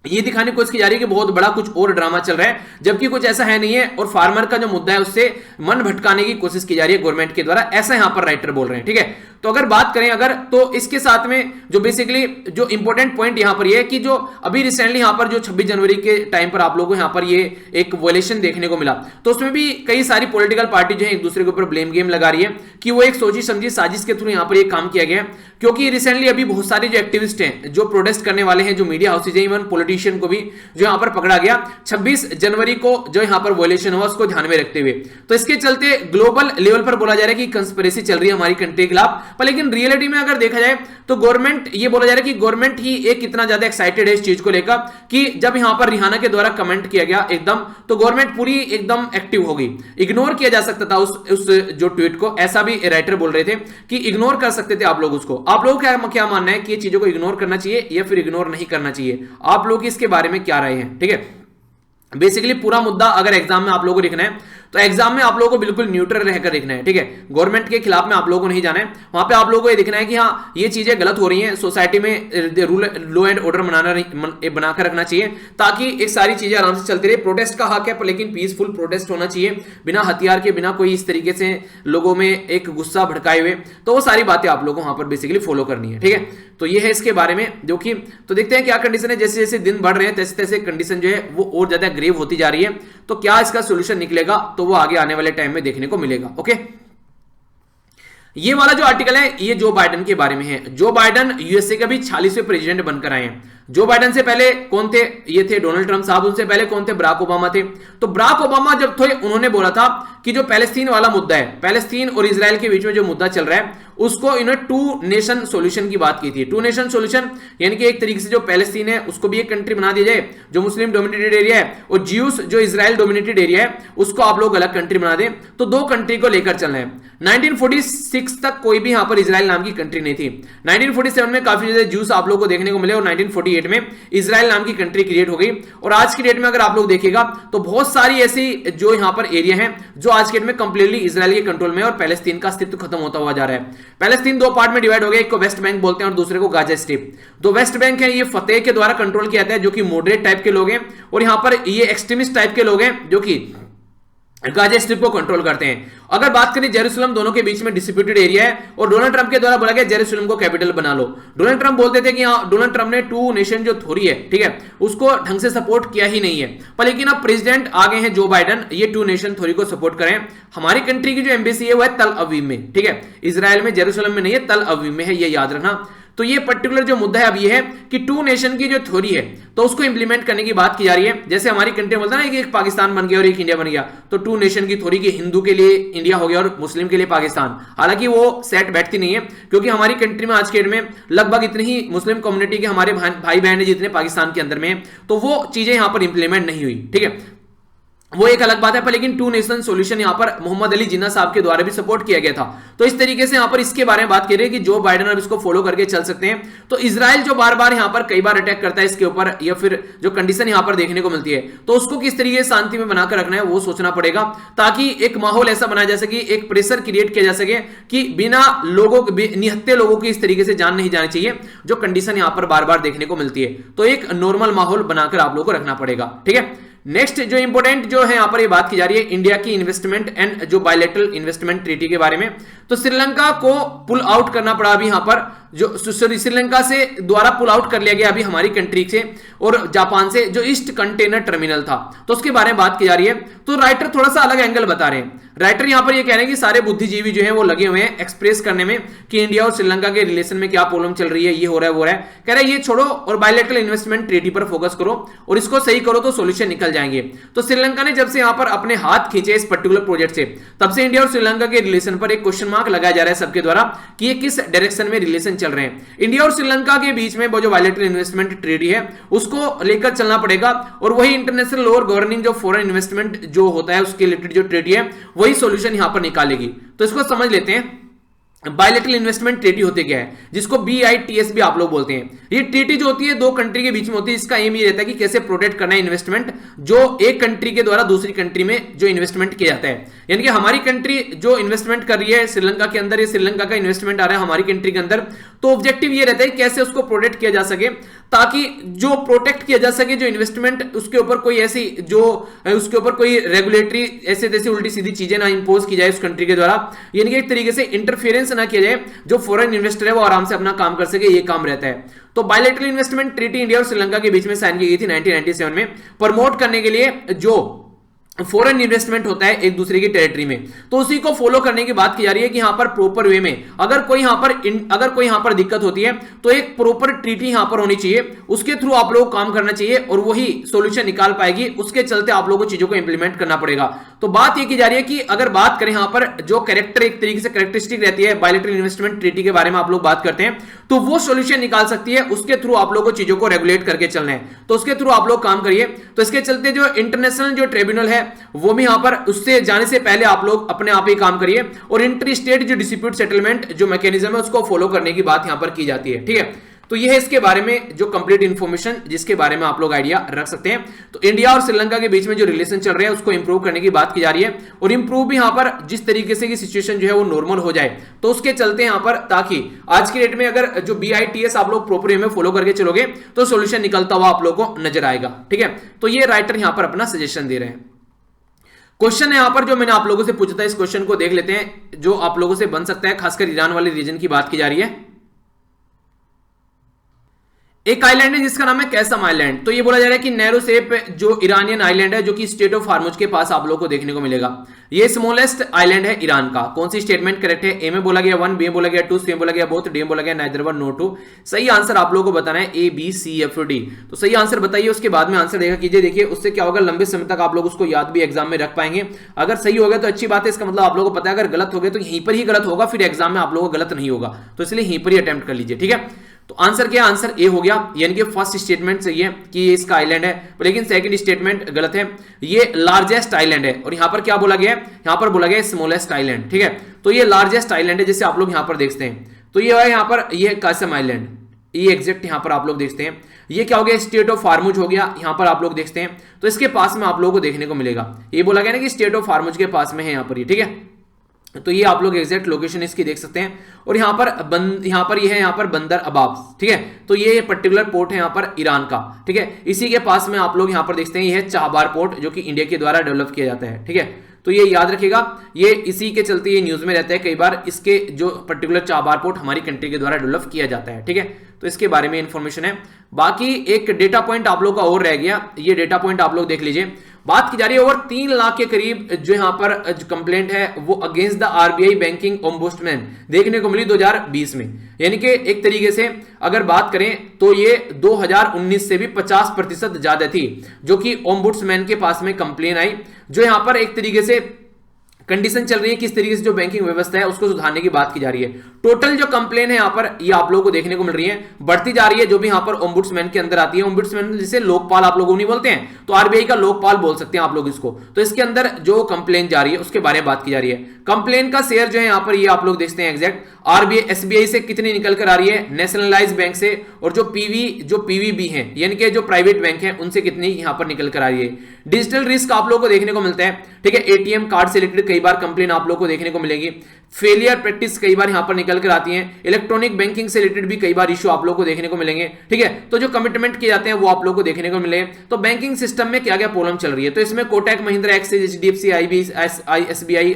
ये दिखाने की कोशिश की जा रही है कि बहुत बड़ा कुछ और ड्रामा चल रहा है, जबकि कुछ ऐसा है नहीं है। और फार्मर का जो मुद्दा है उससे मन भटकाने की कोशिश की जा रही है गवर्नमेंट के द्वारा, ऐसा यहां पर राइटर बोल रहे हैं, ठीक है। तो अगर बात करें अगर तो इसके साथ में जो बेसिकली जो इंपॉर्टेंट पॉइंट यहां पर ये है कि जो अभी रिसेंटली यहां पर जो 26 जनवरी के टाइम पर आप लोगों को यहां पर ये एक वॉयलेशन देखने को मिला, तो उसमें भी कई सारी पॉलिटिकल पार्टी जो है एक दूसरे के ऊपर ब्लेम गेम लगा रही है कि वो एक सोची समझी साजिश के थ्रू यहां पर एक काम किया गया। क्योंकि रिसेंटली अभी बहुत सारे जो एक्टिविस्ट हैं जो प्रोटेस्ट करने वाले हैं, जो मीडिया हाउसेज हैं, इवन पॉलिटिशियन को भी जो यहां पर पकड़ा गया 26 जनवरी को जो यहां पर वॉयलेशन हुआ उसको ध्यान में रखते हुए। तो इसके चलते ग्लोबल लेवल पर बोला जा रहा है कि कंस्पिरेसी चल रही है हमारी कंट्री के खिलाफ। पर लेकिन रियलिटी में अगर देखा जाए तो गवर्नमेंट, ये बोला जा रहा है कि गवर्नमेंट ही एक इतना ज्यादा एक्साइटेड है इस चीज को लेकर कि जब यहां पर रिहाना के द्वारा कमेंट किया गया एकदम, तो गवर्नमेंट पूरी एकदम एक्टिव हो गई। इग्नोर किया जा सकता था उस जो ट्वीट को, ऐसा भी राइटर बोल रहे थे कि इग्नोर कर सकते थे आप लोग उसको। आप लोगों का क्या मानना है कि ये चीजों को इग्नोर करना चाहिए या फिर इग्नोर नहीं करना चाहिए? आप लोग इसके बारे में क्या राय है, ठीक है। बेसिकली पूरा मुद्दा अगर एग्जाम में आप लोगों को लिखना है तो एग्जाम में आप लोगों को बिल्कुल न्यूट्रल रहकर लिखना है, ठीक है। गवर्नमेंट के खिलाफ में आप लोगों को नहीं जाना है, वहां पे आप लोगों को ये दिखना है कि हाँ ये चीजें गलत हो रही हैं, सोसाइटी में रूल लॉ एंड ऑर्डर बनाकर रखना चाहिए ताकि एक सारी चीजें आराम से चलती रहे। प्रोटेस्ट का हक है पर लेकिन पीसफुल प्रोटेस्ट होना चाहिए, बिना हथियार के, बिना कोई इस तरीके से लोगों में एक गुस्सा भड़काए हुए। तो वो सारी बातें आप लोगों को वहां पर बेसिकली फॉलो करनी है, ठीक है। तो ये है इसके बारे में जो कि, तो देखते हैं क्या कंडीशन है। जैसे जैसे दिन बढ़ रहे हैं तैसे तैसे कंडीशन जो है वो और ज्यादा ग्रेव होती जा रही है। तो क्या इसका सोल्यूशन निकलेगा तो वो आगे आने वाले टाइम में देखने को मिलेगा। ओके, ये वाला जो आर्टिकल है ये जो बाइडेन के बारे में है। जो बाइडेन यूएसए का भी 46वें प्रेसिडेंट बनकर आए हैं। जो बाइडेन से पहले कौन थे? ये थे डोनाल्ड ट्रंप साहब। उनसे पहले कौन थे? बराक ओबामा थे। तो बराक ओबामा जब थे उन्होंने बोला था कि जो पैलेस्तीन वाला मुद्दा है, पैलेस्तीन और इजराइल के बीच में जो मुद्दा चल रहा है उसको इन्होंने 2 नेशन सॉल्यूशन की बात की थी। 2 नेशन सॉल्यूशन यानी कि एक तरीके से जो पैलेस्तीन है उसको भी एक कंट्री बना दिया जाए जो मुस्लिम डोमिनेटेड एरिया है, और ज्यूस जो इजराइल डोमिनेटेड एरिया है उसको आप लोग अलग कंट्री बना दें। तो 2 कंट्री को लेकर चलना है। 1946 तक कोई भी यहां पर इजराइल नाम की कंट्री नहीं थी। 1947 में काफी ज्यादा ज्यूस आप लोग को देखने को मिले और 1948 में इजराइल नाम की कंट्री क्रिएट हो गई। और आज की डेट में अगर आप लोग देखिएगा तो बहुत सारी ऐसी जो यहां पर एरिया है जो आज की डेट में कंप्लीटली इजराइल के कंट्रोल में है और पैलेस्तीन का अस्तित्व खत्म होता हुआ जा रहा है। पैलेस्तीन 2 पार्ट में डिवाइड हो गया, एक को वेस्ट बैंक बोलते हैं और दूसरे को गाजा स्ट्रिप। तो वेस्ट बैंक है ये फतेह के द्वारा कंट्रोल किया जाता है जो कि मॉडरेट टाइप के लोग हैं, और यहां पर ये एक्सट्रीमिस्ट टाइप के लोग हैं जो कि गाजा स्ट्रिप को कंट्रोल करते हैं। अगर बात करें जेरूसलम, दोनों के बीच में डिस्प्यूटेड एरिया है और डोनाल्ड ट्रंप के द्वारा बोला गया जेरूसलम को कैपिटल बना लो। डोनाल्ड ट्रंप बोलते थे कि डोनाल्ड ट्रंप ने टू नेशन जो थ्योरी है, ठीक है, उसको ढंग से सपोर्ट किया ही नहीं है। पर लेकिन अब प्रेसिडेंट आ गए हैं जो बाइडन, ये टू नेशन थ्योरी को सपोर्ट करें। हमारी कंट्री की जो एम्बेसी है वो है तल अवीव में, ठीक है, इजराइल में, जेरूसलम में नहीं है, तल अवीव में है, ये याद रखना। तो ये पर्टिकुलर जो मुद्दा है अब ये है कि टू नेशन की जो थ्योरी है तो उसको इंप्लीमेंट करने की बात की जा रही है। जैसे हमारी कंट्री बोलता है ना कि एक पाकिस्तान बन गया और एक इंडिया बन गया, तो टू नेशन की थ्योरी की हिंदू के लिए इंडिया हो गया और मुस्लिम के लिए पाकिस्तान। हालांकि वो सेट बैठती नहीं है, क्योंकि हमारी कंट्री में आज के डेट में लगभग इतनी ही मुस्लिम कम्युनिटी के हमारे भाई बहन है जितने पाकिस्तान के अंदर में है, तो वो चीजें यहां पर इंप्लीमेंट नहीं हुई, ठीक है, वो एक अलग बात है। पर लेकिन टू नेशन सॉल्यूशन यहां पर मोहम्मद अली जिन्ना साहब के द्वारा भी सपोर्ट किया गया था। तो इस तरीके से यहां पर इसके बारे में बात कर रहे हैं कि जो बाइडेन अब इसको फॉलो करके चल सकते हैं। तो इजराइल जो बार बार यहां पर कई बार अटैक करता है इसके ऊपर, या फिर जो कंडीशन यहां पर देखने को मिलती है, तो उसको किस तरीके से शांति में बनाकर रखना है वो सोचना पड़ेगा, ताकि एक माहौल ऐसा बनाया जा सके, एक प्रेशर क्रिएट किया जा सके कि बिना लोगों निहत्थे लोगों की इस तरीके से जान नहीं जानी चाहिए, जो कंडीशन यहां पर बार बार देखने को मिलती है। तो एक नॉर्मल माहौल बनाकर आप लोगों को रखना पड़ेगा, ठीक है। नेक्स्ट जो इंपोर्टेंट जो है यहां पर ये बात की जा रही है इंडिया की इन्वेस्टमेंट एंड जो बायलैटरल इन्वेस्टमेंट ट्रीटी के बारे में। तो श्रीलंका को पुल आउट करना पड़ा अभी यहां पर, जो श्रीलंका से द्वारा पुल आउट कर लिया गया अभी हमारी कंट्री से और जापान से, जो ईस्ट कंटेनर टर्मिनल था, तो उसके बारे में बात की जा रही है। तो राइटर थोड़ा सा अलग एंगल बता रहे हैं। राइटर यहां पर ये कह रहे हैं कि सारे बुद्धिजीवी जो हैं वो लगे हुए हैं एक्सप्रेस करने में कि इंडिया और श्रीलंका के रिलेशन में क्या प्रॉब्लम चल रही है, ये हो रहा है वो हो रहा है। कह रहे हैं ये छोड़ो और बायलैटरल इन्वेस्टमेंट ट्रीटी पर फोकस करो और इसको सही करो तो सॉल्यूशन निकल जाएंगे। तो श्रीलंका ने जब से यहां पर अपने हाथ खींचे इस पर्टिकुलर प्रोजेक्ट से, तब से इंडिया और श्रीलंका के रिलेशन पर एक क्वेश्चन मार्क लगाया जा रहा है सबके द्वारा कि ये किस डायरेक्शन में रिलेशन चल रहे हैं। इंडिया और श्रीलंका के बीच में वो जो बायलैटरल इन्वेस्टमेंट ट्रीटी है उसको लेकर चलना पड़ेगा और वही इंटरनेशनल लॉ और गवर्निंग जो फॉरेन इन्वेस्टमेंट जो होता है उसके रिलेटेड जो ट्रीटी है वही सॉल्यूशन यहां पर निकालेगी। तो इसको समझ लेते हैं। बायलैटरल इन्वेस्टमेंट ट्रीटी होते क्या है, जिसको BITS भी आप लोग बोलते हैं। ये ट्रीटी जो होती है दो कंट्री के बीच में होती है। इसका एम ये रहता है कि कैसे प्रोटेक्ट करना है इन्वेस्टमेंट जो एक कंट्री के द्वारा दूसरी कंट्री में जो इन्वेस्टमेंट किया जाता है। यानी कि हमारी कंट्री जो इन्वेस्टमेंट कर रही है श्रीलंका के अंदर, ये श्रीलंका का इन्वेस्टमेंट आ रहा है हमारी कंट्री के अंदर, तो ऑब्जेक्टिव ये रहता है कैसे उसको प्रोटेक्ट किया जा सके, ताकि जो प्रोटेक्ट किया जा सके जो इन्वेस्टमेंट, उसके ऊपर कोई ऐसी जो उसके ऊपर कोई रेगुलेटरी ऐसे तैसे उल्टी सीधी चीजें ना इंपोज की जाए उस कंट्री के द्वारा, यानी कि एक तरीके से इंटरफेरेंस ना किया जाए, जो फॉरेन इन्वेस्टर है वो आराम से अपना काम कर सके, ये काम रहता है। तो बायलैटरल इन्वेस्टमेंट ट्रीटी इंडिया और श्रीलंका के बीच में साइन की गई थी 1997 में, प्रमोट करने के लिए जो फॉरेन इन्वेस्टमेंट होता है एक दूसरे की टेरिटरी में, तो उसी को फॉलो करने की बात की जा रही है कि यहां पर प्रॉपर वे में अगर कोई यहां पर दिक्कत होती है तो एक प्रॉपर ट्रीटी यहां पर होनी चाहिए, उसके थ्रू आप लोग काम करना चाहिए और वही सॉल्यूशन निकाल पाएगी। उसके चलते आप लोगों को चीजों को इंप्लीमेंट करना पड़ेगा। तो बात यह की जा रही है कि अगर बात करें यहां पर जो कैरेक्टर एक तरीके से कैरेक्टरिस्टिक रहती है बायलैटरल इन्वेस्टमेंट ट्रीटी के बारे में आप लोग बात करते हैं, तो वो सॉल्यूशन निकाल सकती है। उसके थ्रू आप लोग को चीजों को रेगुलेट करके चलना है, तो उसके थ्रू आप लोग काम करिए। तो इसके चलते जो इंटरनेशनल जो ट्रिब्यूनल है वो भी यहां पर उससे जाने से पहले आप लोग अपने आप ही काम करिए और इंटर स्टेट जो डिस्प्यूट सेटलमेंट जो मैकेनिज्म है उसको फॉलो करने की बात यहां पर की जाती है, ठीक है। तो ये है इसके बारे में जो कंप्लीट इंफॉर्मेशन जिसके बारे में आप लोग आइडिया रख सकते हैं। तो इंडिया और श्रीलंका के बीच में जो रिलेशन चल रहे हैं उसको इंप्रूव करने की बात की जा रही है और इंप्रूव भी यहां पर जिस तरीके से की सिचुएशन जो है वो नॉर्मल हो जाए, तो उसके चलते यहां पर, ताकि आज की डेट में अगर जो BITS आप लोग प्रॉपर वे में फॉलो करके चलोगे तो सॉल्यूशन निकलता हुआ आप लोग को नजर आएगा, ठीक है। तो ये राइटर यहां पर अपना सजेशन दे रहे हैं। क्वेश्चन है यहां पर जो मैंने आप लोगों से पूछा था, इस क्वेश्चन को देख लेते हैं जो आप लोगों से बन सकता है, खासकर ईरान वाले रीजन की बात की जा रही है। एक आइलैंड है जिसका नाम है कैसम आइलैंड। तो ये बोला जा रहा है कि नैरो शेप जो ईरानियन आइलैंड है जो कि स्टेट ऑफ हार्मुज के पास आप लोगों को देखने को मिलेगा। ये स्मॉलेस्ट आइलैंड है ईरान का। कौन सी स्टेटमेंट करेक्ट है? ए में बोला गया 1, बी में बोला गया 2, सी में बोला गया बोथ, डी में बोला गया नाइदर 1 नो 2। सही आंसर आप लोगों को बताना है A B C F D। तो सही आंसर बताइए, उसके बाद में आंसर देखा कीजिए। देखिए उससे क्या होगा, लंबे समय तक आप लोग उसको याद भी एग्जाम में रख पाएंगे। अगर सही हो गया तो अच्छी बात है, इसका मतलब आप लोगों को पता है। अगर गलत हो गया तो यहीं पर ही गलत होगा, फिर एग्जाम में आप लोगों को गलत नहीं होगा। तो इसलिए यहीं पर ही अटेम्प्ट कर लीजिए, ठीक है। तो आंसर क्या है? आंसर ए हो गया, यानी कि फर्स्ट स्टेटमेंट सही है कि ये इसका आइलैंड है, लेकिन सेकंड स्टेटमेंट गलत है। ये लार्जेस्ट आइलैंड है और यहां पर क्या बोला गया है? यहां पर बोला गया स्मॉलेस्ट आइलैंड, ठीक है। तो ये लार्जेस्ट आइलैंड है, जैसे आप लोग यहां पर देखते हैं। तो ये है यहां पर, ये कासम आइलैंड, ये एग्जैक्ट यहां पर आप लोग देखते हैं। ये क्या हो गया? स्टेट ऑफ हार्मुज हो गया, यहां पर आप लोग देखते हैं। तो इसके पास में आप लोगों को देखने को मिलेगा, ये बोला गया ना कि स्टेट ऑफ हार्मुज के पास में है यहां पर, ये ठीक है। तो ये आप लोग एग्जैक्ट लोकेशन इसकी देख सकते हैं। और यहां पर ये है यहां पर बंदर अब्बास, ठीक है। तो ये पर्टिकुलर पोर्ट है यहां पर ईरान का, ठीक है। इसी के पास में आप लोग यहां पर देखते हैं ये है चाहबार पोर्ट, जो कि इंडिया के द्वारा डेवलप किया जाता है, ठीक है। तो ये याद रखिएगा, ये इसी के चलते ये न्यूज में रहता है कई बार, इसके जो पर्टिकुलर चाबार पोर्ट हमारी कंट्री के द्वारा डेवलप किया जाता है, ठीक है। तो इसके बारे में इंफॉर्मेशन है। बाकी एक डेटा पॉइंट आप लोग का और रह गया, ये डेटा पॉइंट आप लोग देख लीजिए। बात की जा रही है ओवर 3 लाख के करीब जो यहां पर कंप्लेंट है वो against the RBI banking ombudsman देखने को मिली 2020 में। यानी कि एक तरीके से अगर बात करें तो ये 2019 से भी 50% ज्यादा थी जो कि ओम्बुड्समैन के पास में कंप्लेन आई, जो यहां पर एक तरीके से कंडीशन चल रही है किस तरीके से जो बैंकिंग व्यवस्था है उसको सुधारने की बात की जा रही है। टोटल जो कंप्लेन है यहाँ पर ये आप लोगों को देखने को मिल रही है, बढ़ती जा रही है, जो भी यहाँ पर ओम्बुड्समैन के अंदर आती है। ओम्बुड्समैन जिसे लोकपाल आप लोगों नहीं बोलते हैं, तो आरबीआई का लोकपाल बोल सकते हैं आप लोग इसको। तो इसके अंदर जो कंप्लेन जा रही है उसके बारे में बात की जा रही है। कंप्लेन का शेयर जो है यहाँ पर ये आप लोग देखते हैं एग्जैक्ट आरबीआई एसबीआई से कितनी निकल कर आ रही है, नेशनलाइज बैंक से, और जो पीवीबी है यानी कि जो प्राइवेट बैंक है उनसे कितनी यहाँ पर निकल कर आ रही है। डिजिटल रिस्क आप लोगों को देखने को मिलता है, ठीक है। एटीएम कार्ड से रिलेटेड कई बार कंप्लेन आप लोगों को देखने को मिलेगी। फेलियर प्रैक्टिस कई बार यहां पर निकल कर आती है। इलेक्ट्रॉनिक बैंकिंग से रिलेटेड भी कई बार इश्यू आप लोगों को देखने को मिलेंगे, ठीक है। तो जो कमिटमेंट किए जाते हैं वो आप लोगों को देखने को मिले। तो बैंकिंग सिस्टम में क्या क्या प्रॉब्लम चल रही है, तो इसमें Kotak Mahindra, Axis, HDFC, SBI,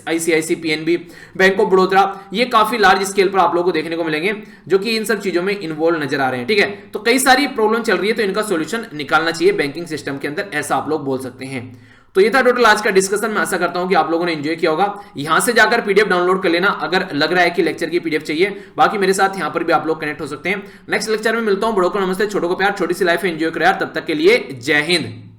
ICIC, PNB, bank of Baroda, ये काफी लार्ज स्केल पर आप लोगों को देखने को मिलेंगे जो कि इन सब चीजों में इन्वॉल्व नजर आ रहे हैं, ठीक है। तो कई सारी प्रॉब्लम चल रही है, तो इनका सोल्यूशन निकालना चाहिए बैंकिंग सिस्टम के अंदर, ऐसा आप लोग बोल सकते हैं। तो ये था टोटल आज का डिस्कशन। मैं आशा करता हूं कि आप लोगों ने एंजॉय किया होगा। यहां से जाकर पीडीएफ डाउनलोड कर लेना अगर लग रहा है कि लेक्चर की पीडीएफ चाहिए। बाकी मेरे साथ यहां पर भी आप लोग कनेक्ट हो सकते हैं। नेक्स्ट लेक्चर में मिलता हूं। बड़ों को नमस्ते, छोटों को प्यार, छोटी सी लाइफ एंजॉय करो यार। तब तक के लिए जय हिंद।